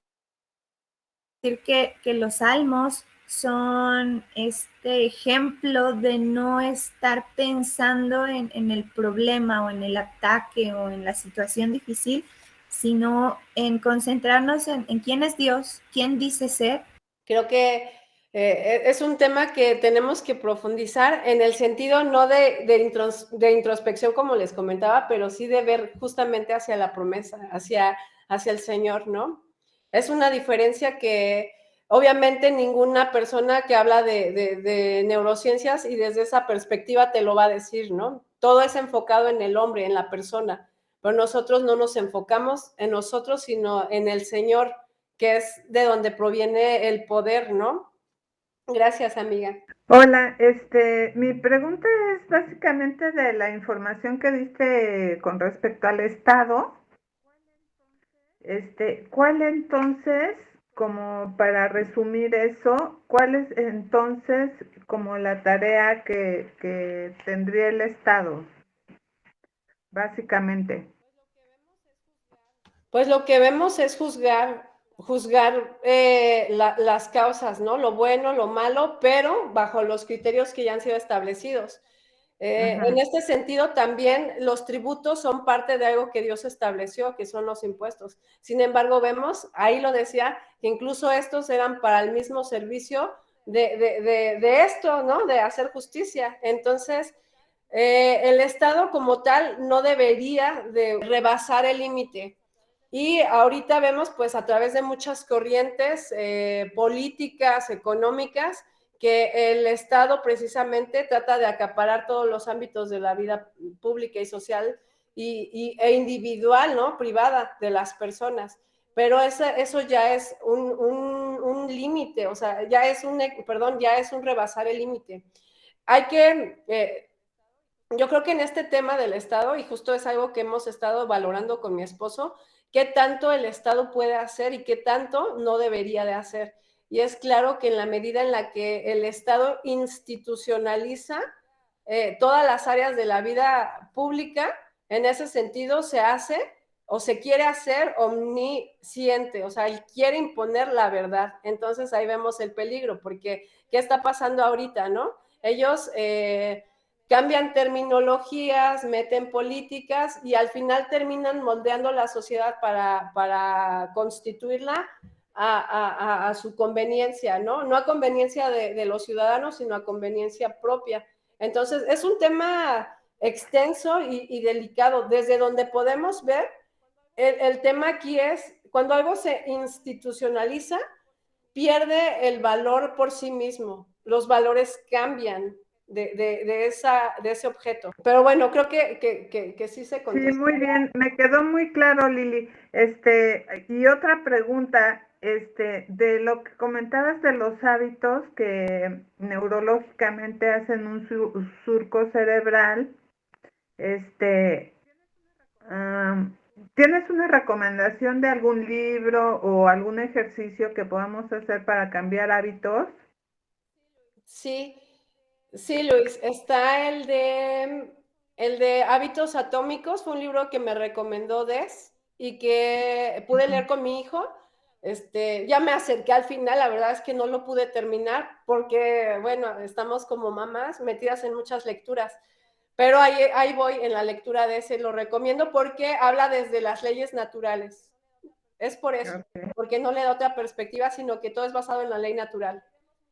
que los salmos son este ejemplo de no estar pensando en el problema o en el ataque o en la situación difícil, sino en concentrarnos en quién es Dios, quién dice ser. Creo que es un tema que tenemos que profundizar en el sentido no de introspección, como les comentaba, pero sí de ver justamente hacia la promesa, hacia el Señor, ¿no? Es una diferencia que obviamente ninguna persona que habla de neurociencias y desde esa perspectiva te lo va a decir, ¿no? Todo es enfocado en el hombre, en la persona, pero nosotros no nos enfocamos en nosotros, sino en el Señor, que es de donde proviene el poder, ¿no? Gracias, amiga. Hola, mi pregunta es básicamente de la información que diste con respecto al Estado. ¿Cuál entonces, como para resumir eso, cuál es entonces como la tarea que tendría el Estado, básicamente? Pues lo que vemos es juzgar las causas, ¿no? Lo bueno, lo malo, pero bajo los criterios que ya han sido establecidos. En Ajá. este sentido, también los tributos son parte de algo que Dios estableció, que son los impuestos. Sin embargo, vemos, ahí lo decía, que incluso estos eran para el mismo servicio de esto, ¿no? De hacer justicia. Entonces, el Estado como tal no debería de rebasar el límite. Y ahorita vemos, pues, a través de muchas corrientes políticas, económicas, que el Estado precisamente trata de acaparar todos los ámbitos de la vida pública y social e individual, ¿no? Privada de las personas. Pero eso ya es un límite, o sea, ya es un rebasar el límite. Hay que, yo creo que en este tema del Estado, y justo es algo que hemos estado valorando con mi esposo, qué tanto el Estado puede hacer y qué tanto no debería de hacer. Y es claro que en la medida en la que el Estado institucionaliza todas las áreas de la vida pública, en ese sentido se hace o se quiere hacer omnisciente, o sea, él quiere imponer la verdad. Entonces ahí vemos el peligro, porque ¿qué está pasando ahorita, no? Ellos cambian terminologías, meten políticas y al final terminan moldeando la sociedad para constituirla a su conveniencia, ¿no? No a conveniencia de los ciudadanos, sino a conveniencia propia. Entonces, es un tema extenso y delicado, desde donde podemos ver el tema aquí es, cuando algo se institucionaliza, pierde el valor por sí mismo. Los valores cambian de ese objeto. Pero bueno, creo que sí se contestó. Sí, muy bien, me quedó muy claro, Lili. Y otra pregunta, de lo que comentabas de los hábitos que neurológicamente hacen un surco cerebral, ¿tienes una recomendación de algún libro o algún ejercicio que podamos hacer para cambiar hábitos? Sí, sí, Luis, está el de Hábitos Atómicos, fue un libro que me recomendó Des y que pude leer con mi hijo. Ya me acerqué al final, la verdad es que no lo pude terminar porque, bueno, estamos como mamás metidas en muchas lecturas, pero ahí voy en la lectura de ese, lo recomiendo porque habla desde las leyes naturales. Es por eso, Okay. porque no le da otra perspectiva, sino que todo es basado en la ley natural.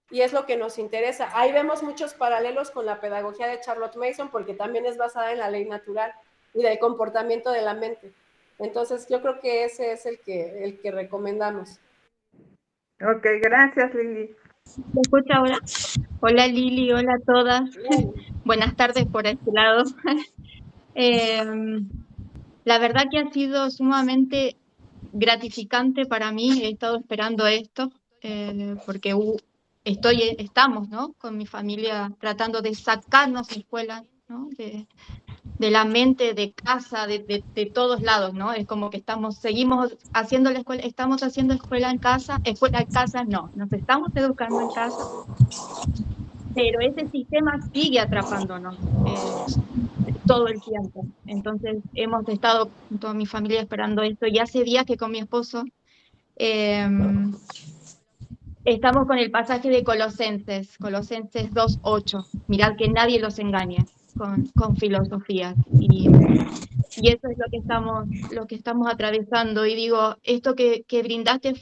Y es lo que nos interesa. Ahí vemos muchos paralelos con la pedagogía de Charlotte Mason, porque también es basada en la ley natural y del comportamiento de la mente. Entonces, yo creo que ese es el que recomendamos. Ok, gracias, Lili. ¿Me escucha ahora? Hola Lili, hola a todas. Buenas tardes por este lado. La verdad que ha sido sumamente gratificante para mí. He estado esperando esto porque estamos, ¿no? Con mi familia tratando de sacarnos de escuela, ¿no? De la mente, de casa, de todos lados, ¿no? Es como que seguimos haciendo la escuela, estamos haciendo escuela en casa no, nos estamos educando en casa, pero ese sistema sigue atrapándonos todo el tiempo. Entonces hemos estado con toda mi familia esperando esto, y hace días que con mi esposo estamos con el pasaje de Colosenses 2:8, mirad que nadie los engañe con filosofías, y eso es lo que estamos atravesando. Y digo, esto que brindaste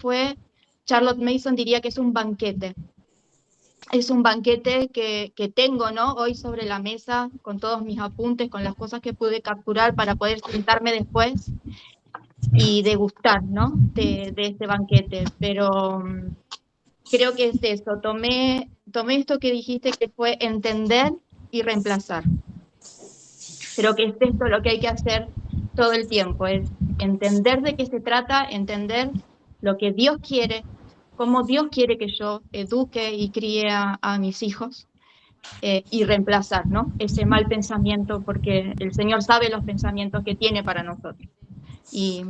Charlotte Mason diría que es un banquete. Es un banquete que tengo, ¿no? Hoy sobre la mesa, con todos mis apuntes, con las cosas que pude capturar para poder sentarme después y degustar, ¿no? De este banquete. Pero creo que es eso. Tomé esto que dijiste, que fue entender y reemplazar. Creo que es esto lo que hay que hacer todo el tiempo, es entender de qué se trata, entender lo que Dios quiere, cómo Dios quiere que yo eduque y críe a mis hijos, y reemplazar, ¿no? Ese mal pensamiento, porque el Señor sabe los pensamientos que tiene para nosotros. Y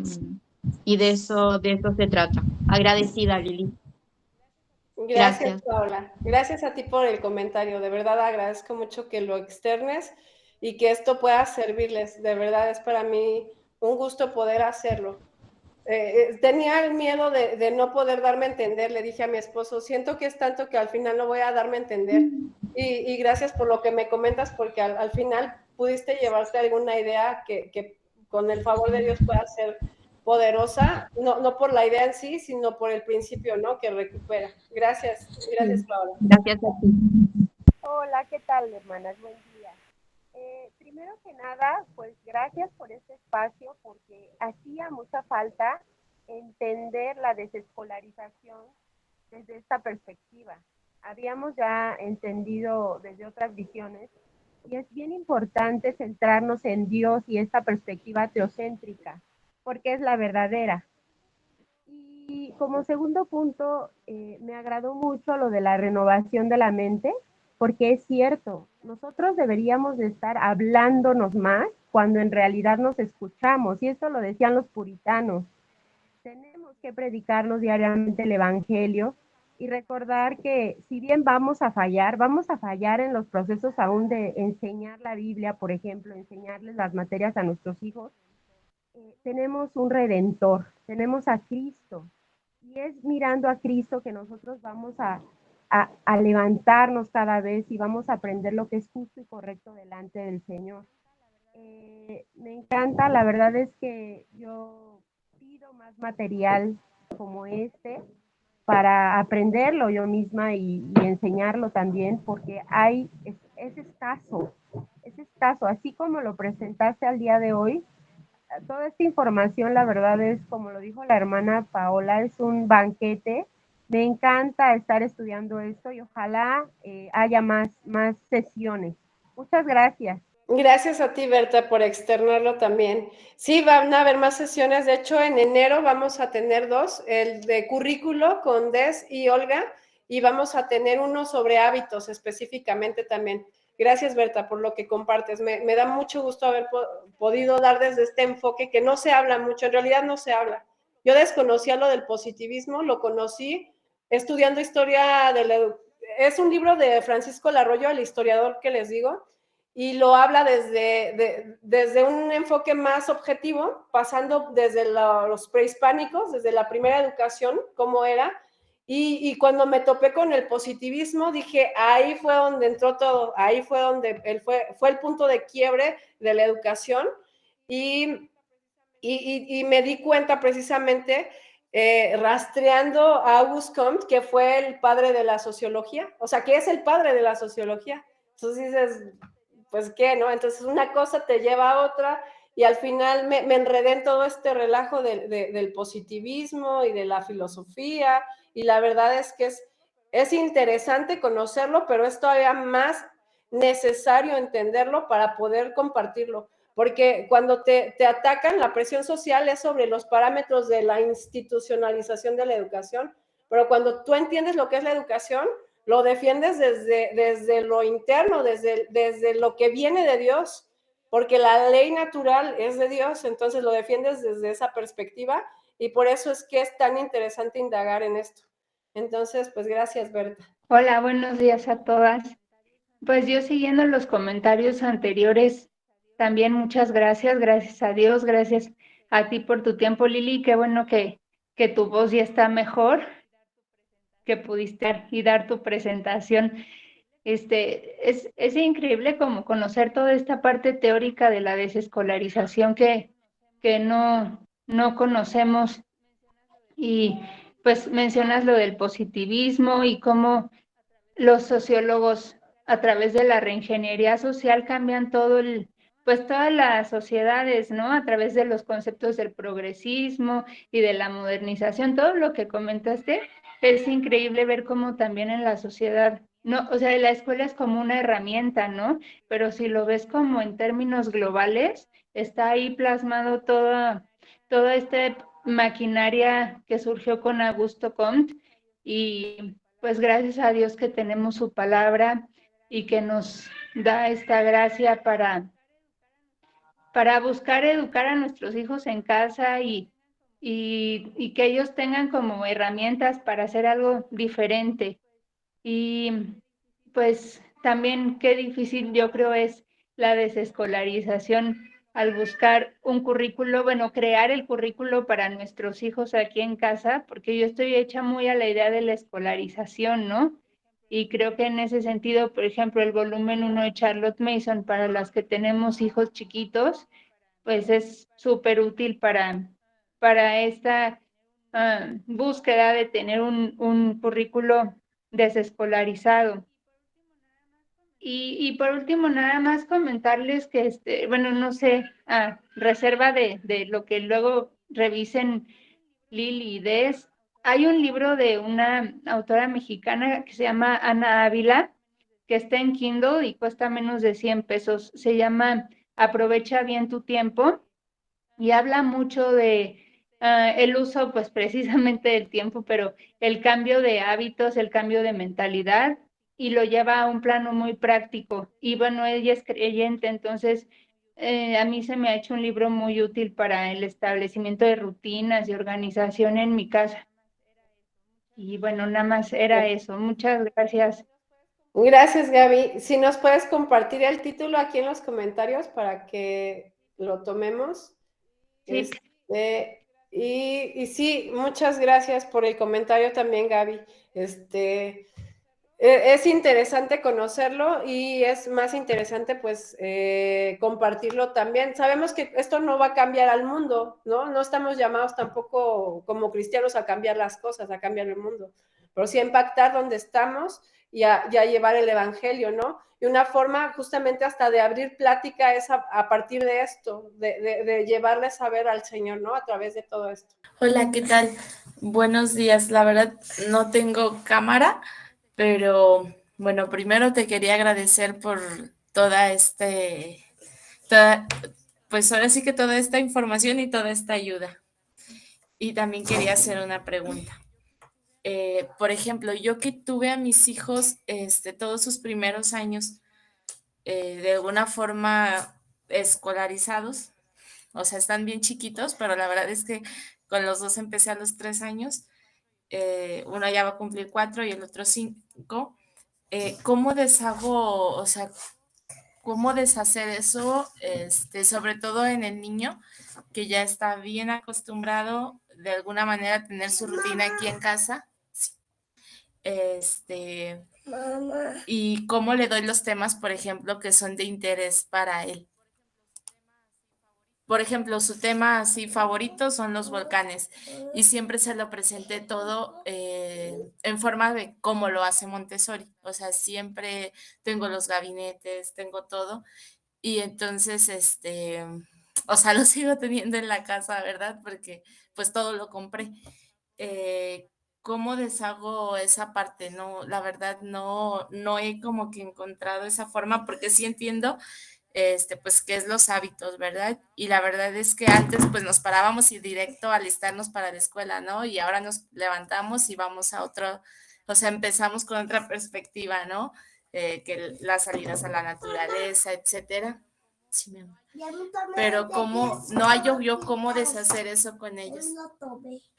de eso se trata. Agradecida, Lili. Gracias, Paola. Gracias a ti por el comentario. De verdad agradezco mucho que lo externes y que esto pueda servirles. De verdad es para mí un gusto poder hacerlo. Tenía el miedo de no poder darme a entender. Le dije a mi esposo, siento que es tanto que al final no voy a darme a entender. Y gracias por lo que me comentas, porque al final pudiste llevarte alguna idea que con el favor de Dios pueda ser poderosa, no por la idea en sí, sino por el principio, ¿no? Que recupera. Gracias, Paola. Gracias a ti. Hola, ¿qué tal, hermanas? Buen día. Primero que nada, pues gracias por este espacio, porque hacía mucha falta entender la desescolarización desde esta perspectiva. Habíamos ya entendido desde otras visiones, y es bien importante centrarnos en Dios y esta perspectiva teocéntrica, porque es la verdadera. Y como segundo punto, me agradó mucho lo de la renovación de la mente, porque es cierto, nosotros deberíamos de estar hablándonos más cuando en realidad nos escuchamos, y esto lo decían los puritanos. Tenemos que predicarnos diariamente el Evangelio y recordar que si bien vamos a fallar en los procesos aún de enseñar la Biblia, por ejemplo, enseñarles las materias a nuestros hijos. Tenemos un Redentor, tenemos a Cristo, y es mirando a Cristo que nosotros vamos a levantarnos cada vez y vamos a aprender lo que es justo y correcto delante del Señor. Me encanta, la verdad es que yo pido más material como este para aprenderlo yo misma y enseñarlo también, porque es escaso, así como lo presentaste al día de hoy. toda esta información, la verdad es, como lo dijo la hermana Paola, es un banquete. Me encanta estar estudiando esto y ojalá haya más sesiones. Muchas gracias. Gracias a ti, Berta, por externarlo también. Sí, van a haber más sesiones. De hecho, en enero vamos a tener 2, el de currículo con Des y Olga, y vamos a tener uno sobre hábitos específicamente también. Gracias, Berta, por lo que compartes. Me da mucho gusto haber podido dar desde este enfoque que no se habla mucho, en realidad no se habla. Yo desconocía lo del positivismo, lo conocí estudiando historia de la... Es un libro de Francisco Larroyo, el historiador que les digo, y lo habla desde un enfoque más objetivo, pasando desde los prehispánicos, desde la primera educación, cómo era, y cuando me topé con el positivismo, dije, ahí fue donde entró todo, ahí fue donde fue el punto de quiebre de la educación, y me di cuenta precisamente rastreando a Auguste Comte, que fue el padre de la sociología, o sea, que es el padre de la sociología. Entonces dices, pues qué, ¿no? Entonces una cosa te lleva a otra y al final me enredé en todo este relajo del positivismo y de la filosofía y la verdad es que es interesante conocerlo, pero es todavía más necesario entenderlo para poder compartirlo, porque cuando te atacan, la presión social es sobre los parámetros de la institucionalización de la educación, pero cuando tú entiendes lo que es la educación, lo defiendes desde lo interno, desde lo que viene de Dios, porque la ley natural es de Dios, entonces lo defiendes desde esa perspectiva y por eso es que es tan interesante indagar en esto. Entonces, pues gracias, Berta. Hola, buenos días a todas. Pues yo siguiendo los comentarios anteriores, también muchas gracias, gracias a Dios, gracias a ti por tu tiempo, Lili. Qué bueno que tu voz ya está mejor, que pudiste y dar tu presentación. Es increíble como conocer toda esta parte teórica de la desescolarización que no conocemos. Y pues mencionas lo del positivismo y cómo los sociólogos a través de la reingeniería social cambian pues todas las sociedades, ¿no? A través de los conceptos del progresismo y de la modernización, todo lo que comentaste, es increíble ver cómo también en la sociedad, no, o sea, la escuela es como una herramienta, ¿no? Pero si lo ves como en términos globales, está ahí plasmado toda esta maquinaria que surgió con Augusto Comte y pues gracias a Dios que tenemos su palabra y que nos da esta gracia para buscar educar a nuestros hijos en casa y que ellos tengan como herramientas para hacer algo diferente. Y pues también qué difícil yo creo es la desescolarización al buscar un currículo, bueno, crear el currículo para nuestros hijos aquí en casa, porque yo estoy hecha muy a la idea de la escolarización, ¿no? Y creo que en ese sentido, por ejemplo, el volumen 1 de Charlotte Mason para las que tenemos hijos chiquitos, pues es súper útil para esta búsqueda de tener un currículo desescolarizado. Y por último, nada más comentarles que, bueno, no sé, a reserva de lo que luego revisen Lili y Des, hay un libro de una autora mexicana que se llama Ana Ávila, que está en Kindle y cuesta menos de 100 pesos. Se llama Aprovecha bien tu tiempo y habla mucho de el uso, pues precisamente del tiempo, pero el cambio de hábitos, el cambio de mentalidad y lo lleva a un plano muy práctico. Y bueno, ella es creyente, entonces a mí se me ha hecho un libro muy útil para el establecimiento de rutinas y organización en mi casa. Y bueno, nada más era eso. Muchas gracias. Gracias, Gaby. Si nos puedes compartir el título aquí en los comentarios para que lo tomemos. Sí. Y sí, muchas gracias por el comentario también, Gaby. Es interesante conocerlo y es más interesante pues compartirlo también. Sabemos que esto no va a cambiar al mundo, ¿no? No estamos llamados tampoco como cristianos a cambiar las cosas, a cambiar el mundo, pero sí a impactar donde estamos y a llevar el evangelio, ¿no? Y una forma justamente hasta de abrir plática es a partir de esto, de llevarles a ver al Señor, ¿no? A través de todo esto. Hola, ¿qué tal? Buenos días. La verdad no tengo cámara, pero bueno, primero te quería agradecer por toda, pues ahora sí que toda esta información y toda esta ayuda. Y también quería hacer una pregunta. Por ejemplo, yo que tuve a mis hijos todos sus primeros años de alguna forma escolarizados, o sea, están bien chiquitos, pero la verdad es que con los dos empecé a los 3 años. Uno ya va a cumplir 4 y el otro 5. ¿Cómo deshago, o sea, cómo deshacer eso, sobre todo en el niño que ya está bien acostumbrado de alguna manera a tener su rutina aquí en casa? Y cómo le doy los temas, por ejemplo, que son de interés para él. Por ejemplo, su tema así favorito son los volcanes y siempre se lo presenté todo en forma de cómo lo hace Montessori. O sea, siempre tengo los gabinetes, tengo todo y entonces, o sea, lo sigo teniendo en la casa, ¿verdad? Porque pues todo lo compré. Eh, ¿Cómo deshago esa parte? No, la verdad no he como que encontrado esa forma porque sí entiendo pues qué es los hábitos, ¿verdad? Y la verdad es que antes pues nos parábamos y directo a alistarnos para la escuela, ¿no? Y ahora nos levantamos y vamos a otro, o sea, empezamos con otra perspectiva, ¿no? Que las salidas a la naturaleza, etcétera. Sí, mi amor. Pero cómo, no hallo yo cómo deshacer eso con ellos.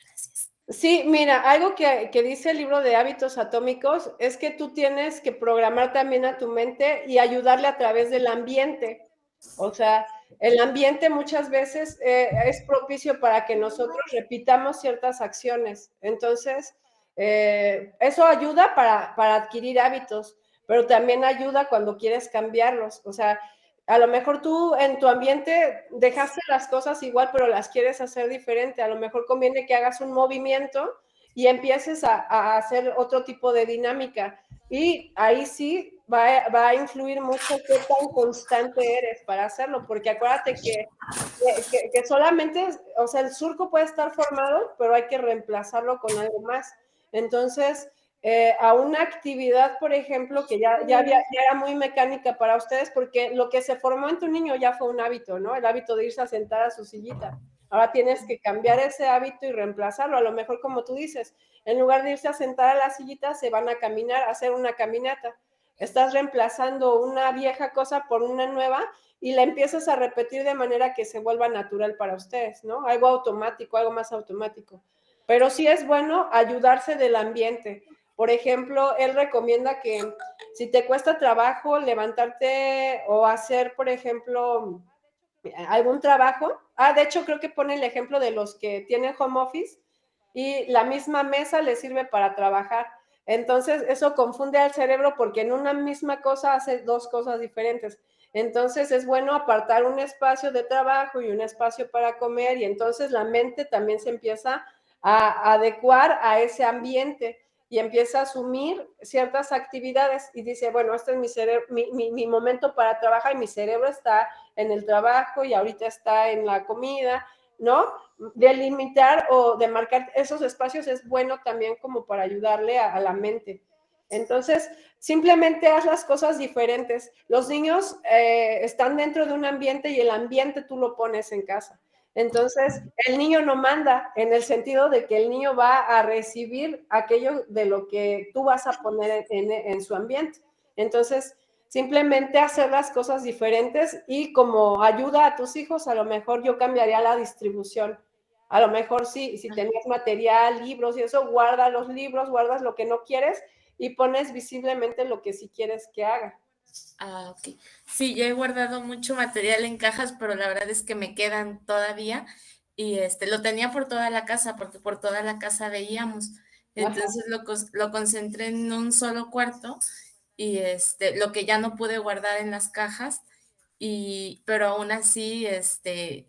Gracias. Sí, mira, algo que dice el libro de hábitos atómicos es que tú tienes que programar también a tu mente y ayudarle a través del ambiente. O sea, el ambiente muchas veces es propicio para que nosotros repitamos ciertas acciones. Entonces, eso ayuda para adquirir hábitos, pero también ayuda cuando quieres cambiarlos. O sea, a lo mejor tú en tu ambiente dejaste las cosas igual, pero las quieres hacer diferente. A lo mejor conviene que hagas un movimiento y empieces a hacer otro tipo de dinámica. Y ahí sí va a influir mucho qué tan constante eres para hacerlo, porque acuérdate que solamente, o sea, el surco puede estar formado, pero hay que reemplazarlo con algo más. Entonces, a una actividad, por ejemplo, que ya era muy mecánica para ustedes, porque lo que se formó en tu niño ya fue un hábito, ¿no? El hábito de irse a sentar a su sillita. Ahora tienes que cambiar ese hábito y reemplazarlo. A lo mejor, como tú dices, en lugar de irse a sentar a la sillita, se van a caminar, a hacer una caminata. Estás reemplazando una vieja cosa por una nueva y la empiezas a repetir de manera que se vuelva natural para ustedes, ¿no? Algo automático, algo más automático. Pero sí es bueno ayudarse del ambiente. Por ejemplo, él recomienda que si te cuesta trabajo levantarte o hacer, por ejemplo, algún trabajo, de hecho creo que pone el ejemplo de los que tienen home office y la misma mesa les sirve para trabajar. Entonces, eso confunde al cerebro porque en una misma cosa hace dos cosas diferentes. Entonces, es bueno apartar un espacio de trabajo y un espacio para comer y entonces la mente también se empieza a adecuar a ese ambiente y empieza a asumir ciertas actividades y dice, bueno, este es mi cerebro, mi momento para trabajar y mi cerebro está en el trabajo y ahorita está en la comida, ¿no? Delimitar o de marcar esos espacios es bueno también como para ayudarle a la mente. Entonces, simplemente haz las cosas diferentes. Los niños están dentro de un ambiente y el ambiente tú lo pones en casa. Entonces, el niño no manda en el sentido de que el niño va a recibir aquello de lo que tú vas a poner en su ambiente. Entonces, simplemente hacer las cosas diferentes y como ayuda a tus hijos, a lo mejor yo cambiaría la distribución. A lo mejor sí, si tenías material, libros y eso, guarda los libros, guardas lo que no quieres y pones visiblemente lo que sí quieres que haga. Ok. Sí, ya he guardado mucho material en cajas, pero la verdad es que me quedan todavía y lo tenía por toda la casa, porque por toda la casa veíamos. Entonces lo concentré en un solo cuarto y lo que ya no pude guardar en las cajas pero aún así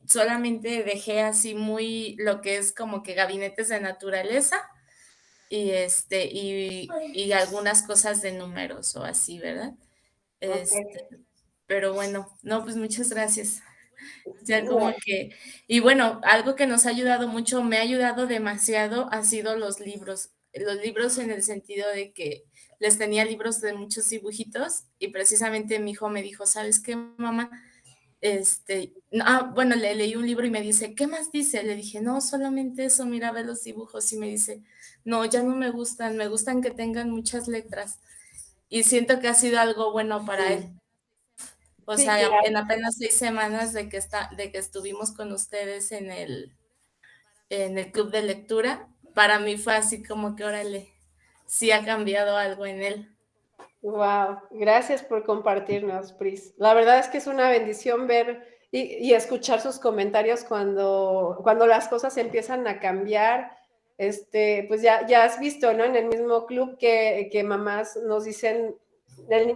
solamente dejé así muy lo que es como que gabinetes de naturaleza y algunas cosas de números o así, ¿verdad? Ok. Pero bueno, no, pues muchas gracias. Ya como Bueno, que, y bueno, algo que nos ha ayudado mucho, me ha ayudado demasiado, ha sido los libros. Los libros en el sentido de que les tenía libros de muchos dibujitos y precisamente mi hijo me dijo, ¿sabes qué, mamá? Bueno, le leí un libro y me dice, ¿qué más dice? Le dije, no, solamente eso, mira, ve los dibujos. Y me dice, no, ya no me gustan que tengan muchas letras. Y siento que ha sido algo bueno para él. O sí, sea, claro. en apenas 6 semanas de que estuvimos con ustedes en el club de lectura, para mí fue así como que, órale, sí ha cambiado algo en él. Wow, gracias por compartirnos, Pris. La verdad es que es una bendición ver y escuchar sus comentarios cuando las cosas empiezan a cambiar. Pues ya has visto, ¿no? En el mismo club que mamás nos dicen,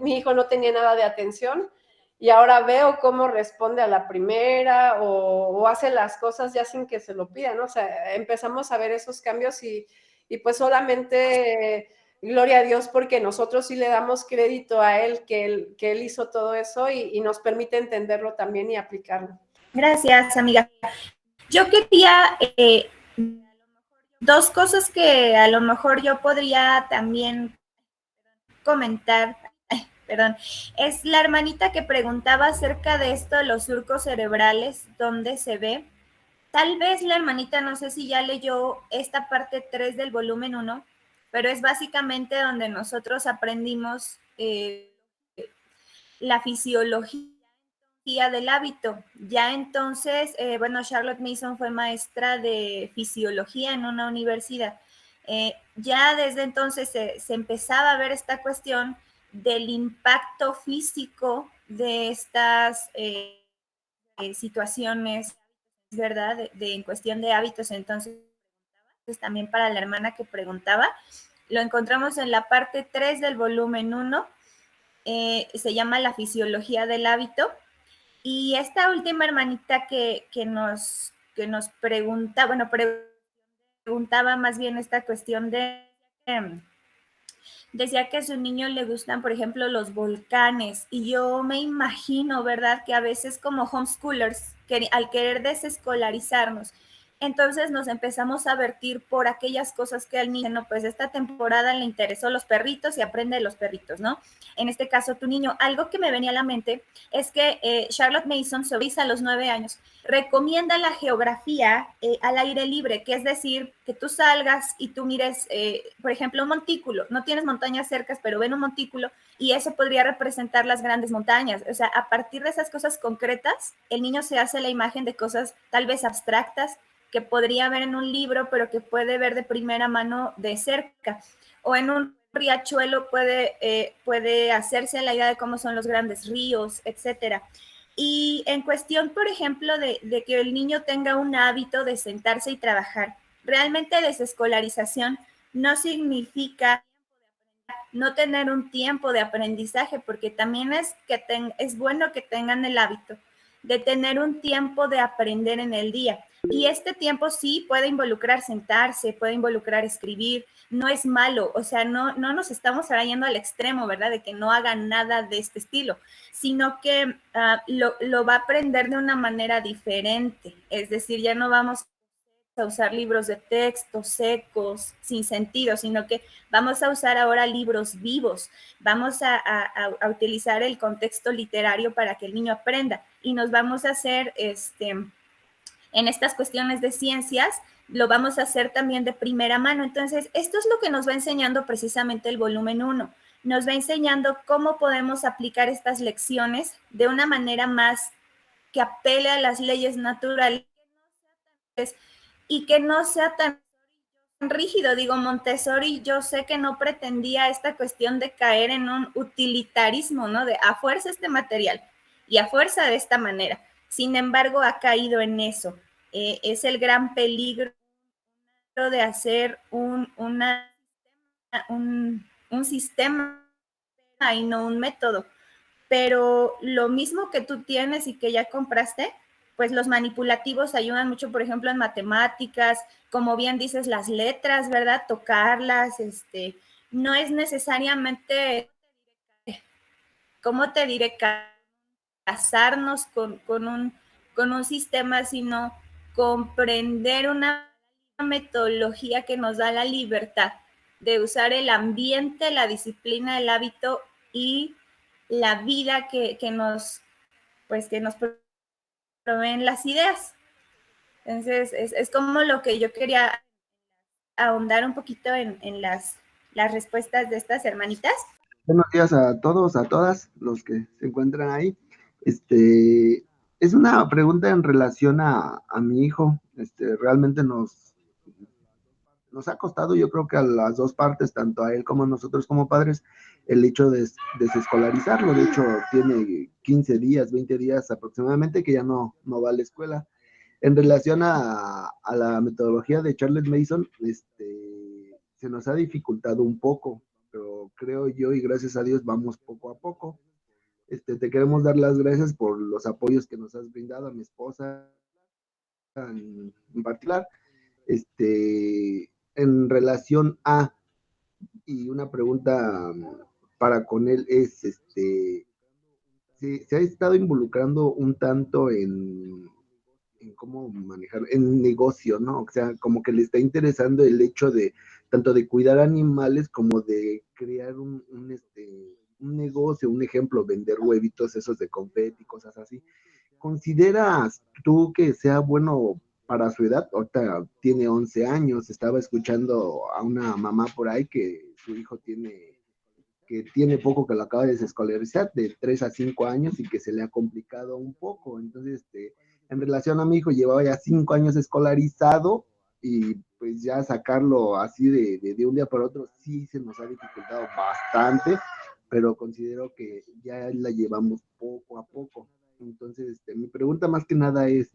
mi hijo no tenía nada de atención y ahora veo cómo responde a la primera o hace las cosas ya sin que se lo pidan, ¿no? O sea, empezamos a ver esos cambios y pues solamente gloria a Dios porque nosotros sí le damos crédito a él, que él hizo todo eso y nos permite entenderlo también y aplicarlo. Gracias, amiga. Yo quería dos cosas que a lo mejor yo podría también comentar. Perdón, es la hermanita que preguntaba acerca de esto de los surcos cerebrales, ¿dónde se ve? Tal vez la hermanita, no sé si ya leyó esta parte 3 del volumen 1, pero es básicamente donde nosotros aprendimos la fisiología del hábito. Ya entonces, bueno, Charlotte Mason fue maestra de fisiología en una universidad. Ya desde entonces se empezaba a ver esta cuestión del impacto físico de estas situaciones, ¿verdad? En cuestión de hábitos. Entonces, también para la hermana que preguntaba, lo encontramos en la parte 3 del volumen 1, se llama La fisiología del hábito. Y esta última hermanita que nos pregunta, bueno, preguntaba más bien esta cuestión de, decía que a su niño le gustan, por ejemplo, los volcanes. Y yo me imagino, ¿verdad? Que a veces como homeschoolers, que al querer desescolarizarnos, entonces nos empezamos a vertir por aquellas cosas que al niño, no, pues esta temporada le interesó los perritos y aprende de los perritos, ¿no? En este caso, tu niño, algo que me venía a la mente es que Charlotte Mason, su hija a los 9 años, recomienda la geografía al aire libre, que es decir, que tú salgas y tú mires, por ejemplo, un montículo, no tienes montañas cercas, pero ven un montículo y eso podría representar las grandes montañas. O sea, a partir de esas cosas concretas, el niño se hace la imagen de cosas tal vez abstractas que podría ver en un libro, pero que puede ver de primera mano de cerca. O en un riachuelo puede hacerse la idea de cómo son los grandes ríos, etcétera. Y en cuestión, por ejemplo, de que el niño tenga un hábito de sentarse y trabajar, realmente desescolarización no significa no tener un tiempo de aprendizaje, porque también es bueno que tengan el hábito de tener un tiempo de aprender en el día. Y este tiempo sí puede involucrar sentarse, puede involucrar escribir, no es malo, o sea, no nos estamos ahora yendo al extremo, ¿verdad? De que no hagan nada de este estilo, sino que lo va a aprender de una manera diferente, es decir, ya no vamos a usar libros de texto secos, sin sentido, sino que vamos a usar ahora libros vivos, vamos a utilizar el contexto literario para que el niño aprenda y nos vamos a hacer, en estas cuestiones de ciencias, lo vamos a hacer también de primera mano. Entonces, esto es lo que nos va enseñando precisamente el volumen 1. Nos va enseñando cómo podemos aplicar estas lecciones de una manera más que apele a las leyes naturales y que no sea tan rígido. Digo, Montessori, yo sé que no pretendía esta cuestión de caer en un utilitarismo, ¿no? De a fuerza este material y a fuerza de esta manera. Sin embargo, ha caído en eso. Es el gran peligro de hacer un sistema y no un método. Pero lo mismo que tú tienes y que ya compraste, pues los manipulativos ayudan mucho, por ejemplo, en matemáticas, como bien dices, las letras, ¿verdad? Tocarlas, no es necesariamente, ¿cómo te diré? Casarnos con un sistema, sino comprender una metodología que nos da la libertad de usar el ambiente, la disciplina, el hábito y la vida que nos proveen las ideas. Entonces, es como lo que yo quería ahondar un poquito en las respuestas de estas hermanitas. Buenos días a todos, a todas los que se encuentran ahí. Este, es una pregunta en relación a mi hijo. Realmente nos ha costado, yo creo que a las dos partes, tanto a él como a nosotros como padres, el hecho de desescolarizarlo. De hecho, tiene 15 días, 20 días aproximadamente que ya no va a la escuela. En relación a la metodología de Charles Mason, se nos ha dificultado un poco, pero creo yo y gracias a Dios vamos poco a poco. Te queremos dar las gracias por los apoyos que nos has brindado a mi esposa en particular. En relación a, y una pregunta para con él es, se ha estado involucrando un tanto en cómo manejar, en negocio, ¿no? O sea, como que le está interesando el hecho de, tanto de cuidar animales como de crear un negocio, un ejemplo, vender huevitos esos de confeti, cosas así. ¿Consideras tú que sea bueno para su edad? Ahorita tiene 11 años, estaba escuchando a una mamá por ahí que su hijo tiene poco que lo acaba de desescolarizar, de 3 a 5 años, y que se le ha complicado un poco. Entonces, en relación a mi hijo, llevaba ya 5 años escolarizado, y pues ya sacarlo así de un día para otro, sí se nos ha dificultado bastante, pero considero que ya la llevamos poco a poco. Entonces, mi pregunta más que nada es,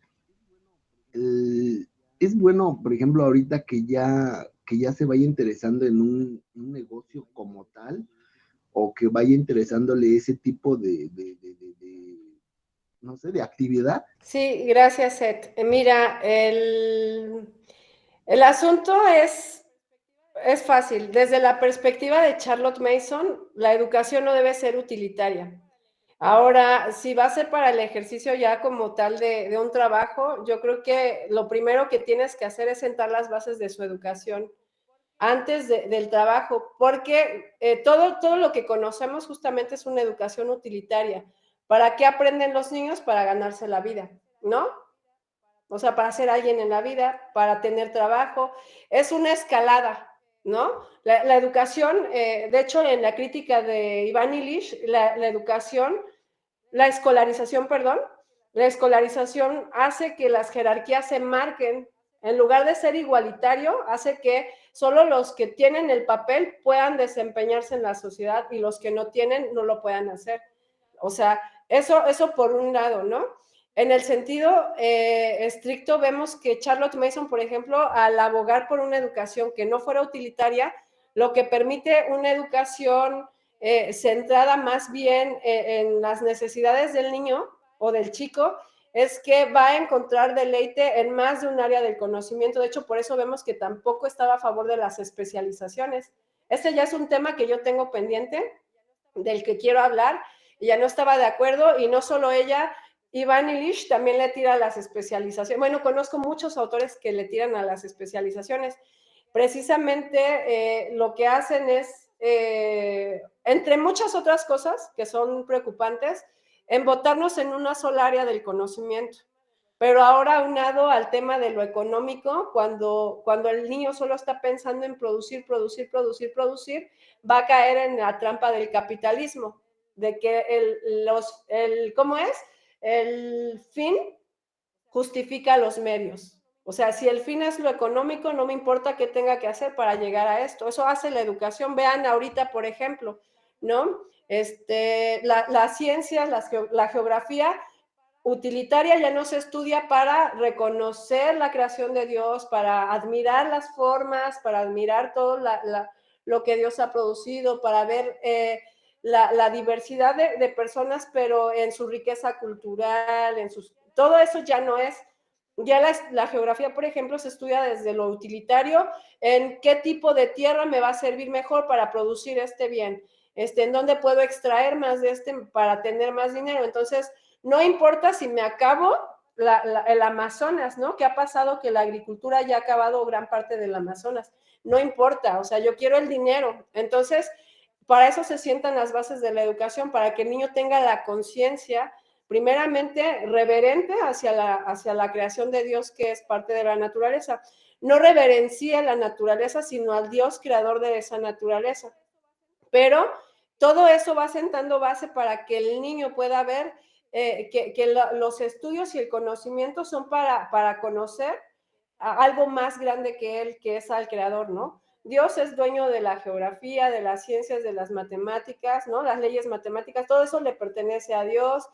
¿es bueno, por ejemplo, ahorita que ya se vaya interesando en un negocio como tal, o que vaya interesándole ese tipo no sé, de actividad? Sí, gracias, Seth. Mira, el asunto es fácil. Desde la perspectiva de Charlotte Mason, la educación no debe ser utilitaria. Ahora, si va a ser para el ejercicio ya como tal de un trabajo, yo creo que lo primero que tienes que hacer es sentar las bases de su educación antes del trabajo, porque todo lo que conocemos justamente es una educación utilitaria. ¿Para qué aprenden los niños? Para ganarse la vida, ¿no? O sea, para ser alguien en la vida, para tener trabajo. Es una escalada, ¿no? La educación, de hecho, en la crítica de Iván Illich, la educación, la escolarización, perdón, la escolarización hace que las jerarquías se marquen. En lugar de ser igualitario, hace que solo los que tienen el papel puedan desempeñarse en la sociedad y los que no tienen no lo puedan hacer. O sea, eso por un lado, ¿no? En el sentido estricto, vemos que Charlotte Mason, por ejemplo, al abogar por una educación que no fuera utilitaria, lo que permite una educación centrada más bien en las necesidades del niño o del chico, es que va a encontrar deleite en más de un área del conocimiento. De hecho, por eso vemos que tampoco estaba a favor de las especializaciones. Este ya es un tema que yo tengo pendiente, del que quiero hablar, y ya no estaba de acuerdo, y no solo ella, Iván Illich también le tira a las especializaciones. Bueno, conozco muchos autores que le tiran a las especializaciones. Precisamente lo que hacen es, entre muchas otras cosas que son preocupantes, embotarnos en una sola área del conocimiento. Pero ahora aunado al tema de lo económico, cuando el niño solo está pensando en producir, va a caer en la trampa del capitalismo, de que ¿cómo es? El fin justifica los medios. O sea, si el fin es lo económico, no me importa qué tenga que hacer para llegar a esto. Eso hace la educación. Vean ahorita, por ejemplo, ¿no? Las ciencias, la geografía utilitaria ya no se estudia para reconocer la creación de Dios, para admirar las formas, para admirar todo lo que Dios ha producido, para ver la diversidad de personas, pero en su riqueza cultural, todo eso ya no es. Ya la geografía, por ejemplo, se estudia desde lo utilitario, en qué tipo de tierra me va a servir mejor para producir este bien, en dónde puedo extraer más de para tener más dinero. Entonces, no importa si me acabo el Amazonas, ¿no? ¿Qué ha pasado? Que la agricultura ya ha acabado gran parte del Amazonas. No importa, o sea, yo quiero el dinero. Entonces, para eso se sientan las bases de la educación, para que el niño tenga la conciencia primeramente reverente hacia la creación de Dios, que es parte de la naturaleza. No reverencia la naturaleza, sino al Dios creador de esa naturaleza. Pero todo eso va sentando base para que el niño pueda ver que los estudios y el conocimiento son para conocer a algo más grande que él, que es al creador, ¿no? Dios es dueño de la geografía, de las ciencias, de las matemáticas, ¿no? Las leyes matemáticas, todo eso le pertenece a Dios.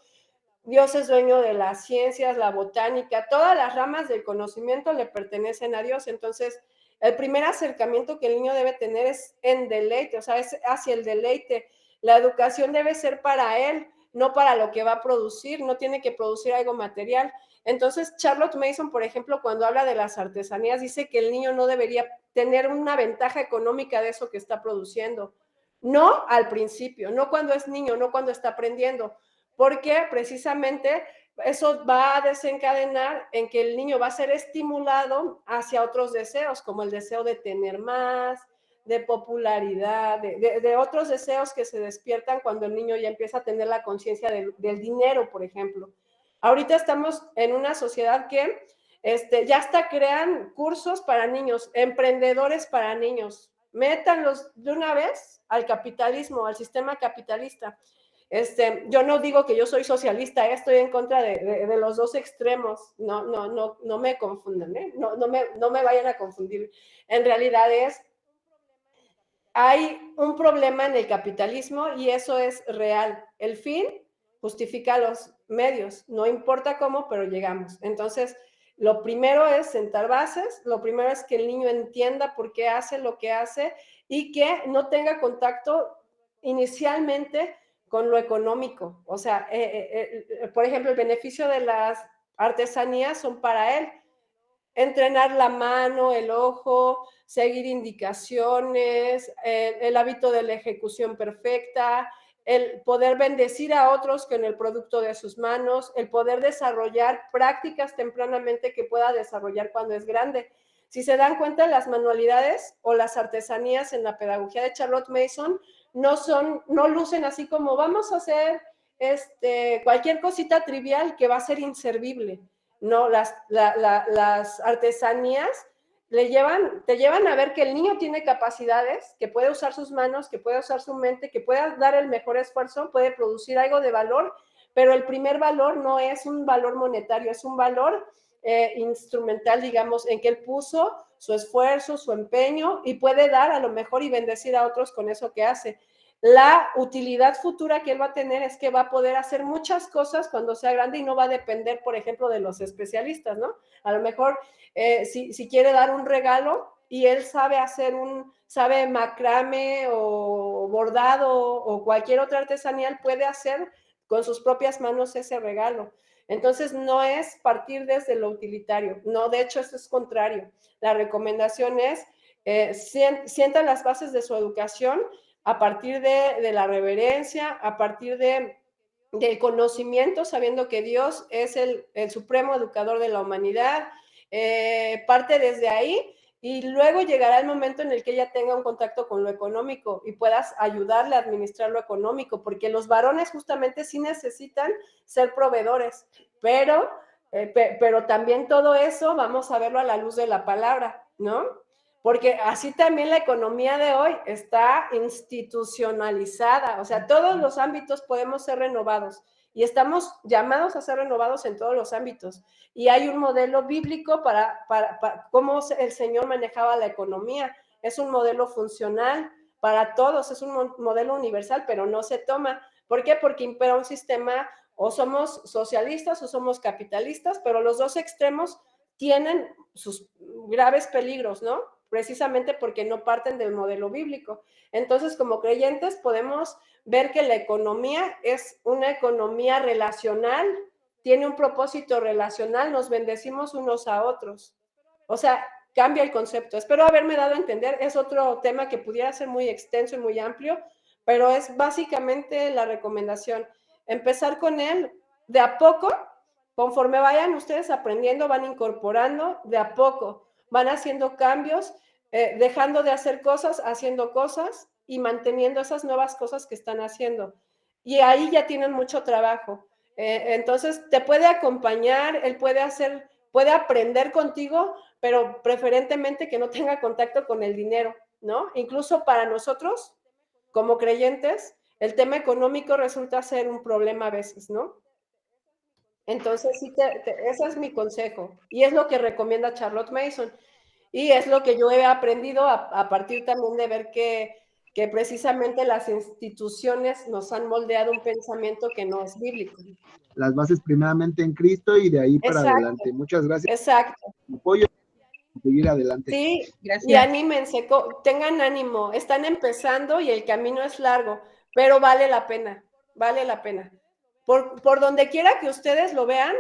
Dios es dueño de las ciencias, la botánica, todas las ramas del conocimiento le pertenecen a Dios. Entonces, el primer acercamiento que el niño debe tener es en deleite, o sea, es hacia el deleite. La educación debe ser para él, no para lo que va a producir, no tiene que producir algo material. Entonces, Charlotte Mason, por ejemplo, cuando habla de las artesanías, dice que el niño no debería tener una ventaja económica de eso que está produciendo. No al principio, no cuando es niño, no cuando está aprendiendo, porque precisamente eso va a desencadenar en que el niño va a ser estimulado hacia otros deseos, como el deseo de tener más, de popularidad, de otros deseos que se despiertan cuando el niño ya empieza a tener la conciencia del dinero, por ejemplo. Ahorita estamos en una sociedad que ya hasta crean cursos para niños, emprendedores para niños. Métanlos de una vez al capitalismo, al sistema capitalista. Yo no digo que yo soy socialista, estoy en contra de los dos extremos, no me confundan, no me vayan a confundir. En realidad hay un problema en el capitalismo y eso es real. El fin justifica los medios, no importa cómo, pero llegamos. Entonces, lo primero es sentar bases, lo primero es que el niño entienda por qué hace lo que hace y que no tenga contacto inicialmente con lo económico. O sea, por ejemplo, el beneficio de las artesanías son para él. Entrenar la mano, el ojo, seguir indicaciones, el hábito de la ejecución perfecta, el poder bendecir a otros con el producto de sus manos, el poder desarrollar prácticas tempranamente que pueda desarrollar cuando es grande. Si se dan cuenta, las manualidades o las artesanías en la pedagogía de Charlotte Mason no lucen así como vamos a hacer cualquier cosita trivial que va a ser inservible. No, las artesanías te llevan a ver que el niño tiene capacidades, que puede usar sus manos, que puede usar su mente, que puede dar el mejor esfuerzo, puede producir algo de valor, pero el primer valor no es un valor monetario, es un valor instrumental, digamos, en que él puso su esfuerzo, su empeño y puede dar a lo mejor y bendecir a otros con eso que hace. La utilidad futura que él va a tener es que va a poder hacer muchas cosas cuando sea grande y no va a depender, por ejemplo, de los especialistas, ¿no? A lo mejor si quiere dar un regalo y él sabe macrame o bordado o cualquier otra artesanía, él puede hacer con sus propias manos ese regalo. Entonces, no es partir desde lo utilitario, no, de hecho, eso es contrario. La recomendación es sientan las bases de su educación a partir de la reverencia, a partir del conocimiento, sabiendo que Dios es el supremo educador de la humanidad, parte desde ahí y luego llegará el momento en el que ella tenga un contacto con lo económico y puedas ayudarle a administrar lo económico, porque los varones justamente sí necesitan ser proveedores, pero también todo eso vamos a verlo a la luz de la palabra, ¿no? Porque así también la economía de hoy está institucionalizada, o sea, todos los ámbitos podemos ser renovados y estamos llamados a ser renovados en todos los ámbitos. Y hay un modelo bíblico para cómo el Señor manejaba la economía. Es un modelo funcional para todos, es un modelo universal, pero no se toma. ¿Por qué? Porque impera un sistema, o somos socialistas o somos capitalistas, pero los dos extremos tienen sus graves peligros, ¿no? precisamente porque no parten del modelo bíblico. Entonces, como creyentes podemos ver que la economía es una economía relacional, tiene un propósito relacional, nos bendecimos unos a otros. O sea, cambia el concepto. Espero haberme dado a entender, es otro tema que pudiera ser muy extenso y muy amplio, pero es básicamente la recomendación. Empezar con él de a poco, conforme vayan ustedes aprendiendo, van incorporando de a poco, van haciendo cambios, dejando de hacer cosas, haciendo cosas y manteniendo esas nuevas cosas que están haciendo. Y ahí ya tienen mucho trabajo. Entonces, te puede acompañar, él puede aprender contigo, pero preferentemente que no tenga contacto con el dinero, ¿no? Incluso para nosotros, como creyentes, el tema económico resulta ser un problema a veces, ¿no? Entonces, sí, ese es mi consejo. Y es lo que recomienda Charlotte Mason. Y es lo que yo he aprendido a partir también de ver que precisamente las instituciones nos han moldeado un pensamiento que no es bíblico. Las bases primeramente en Cristo y de ahí para Exacto. adelante. Muchas gracias. Exacto. Apoyo a seguir adelante. Sí, Gracias. y anímense, tengan ánimo, están empezando y el camino es largo, pero vale la pena, vale la pena. Por donde quiera que ustedes lo vean,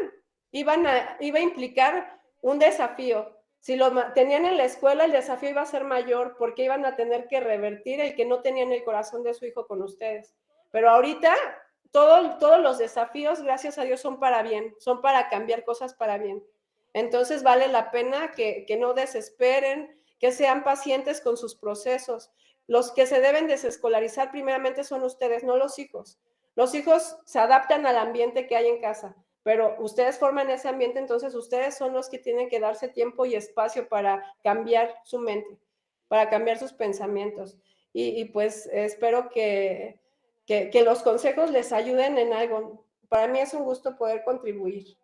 iba a implicar un desafío. Si lo tenían en la escuela, el desafío iba a ser mayor porque iban a tener que revertir el que no tenían el corazón de su hijo con ustedes. Pero ahorita todos los desafíos, gracias a Dios, son para bien, son para cambiar cosas para bien. Entonces vale la pena que no desesperen, que sean pacientes con sus procesos. Los que se deben desescolarizar primeramente son ustedes, no los hijos. Los hijos se adaptan al ambiente que hay en casa, pero ustedes forman ese ambiente, entonces ustedes son los que tienen que darse tiempo y espacio para cambiar su mente, para cambiar sus pensamientos. Y pues espero que los consejos les ayuden en algo. Para mí es un gusto poder contribuir.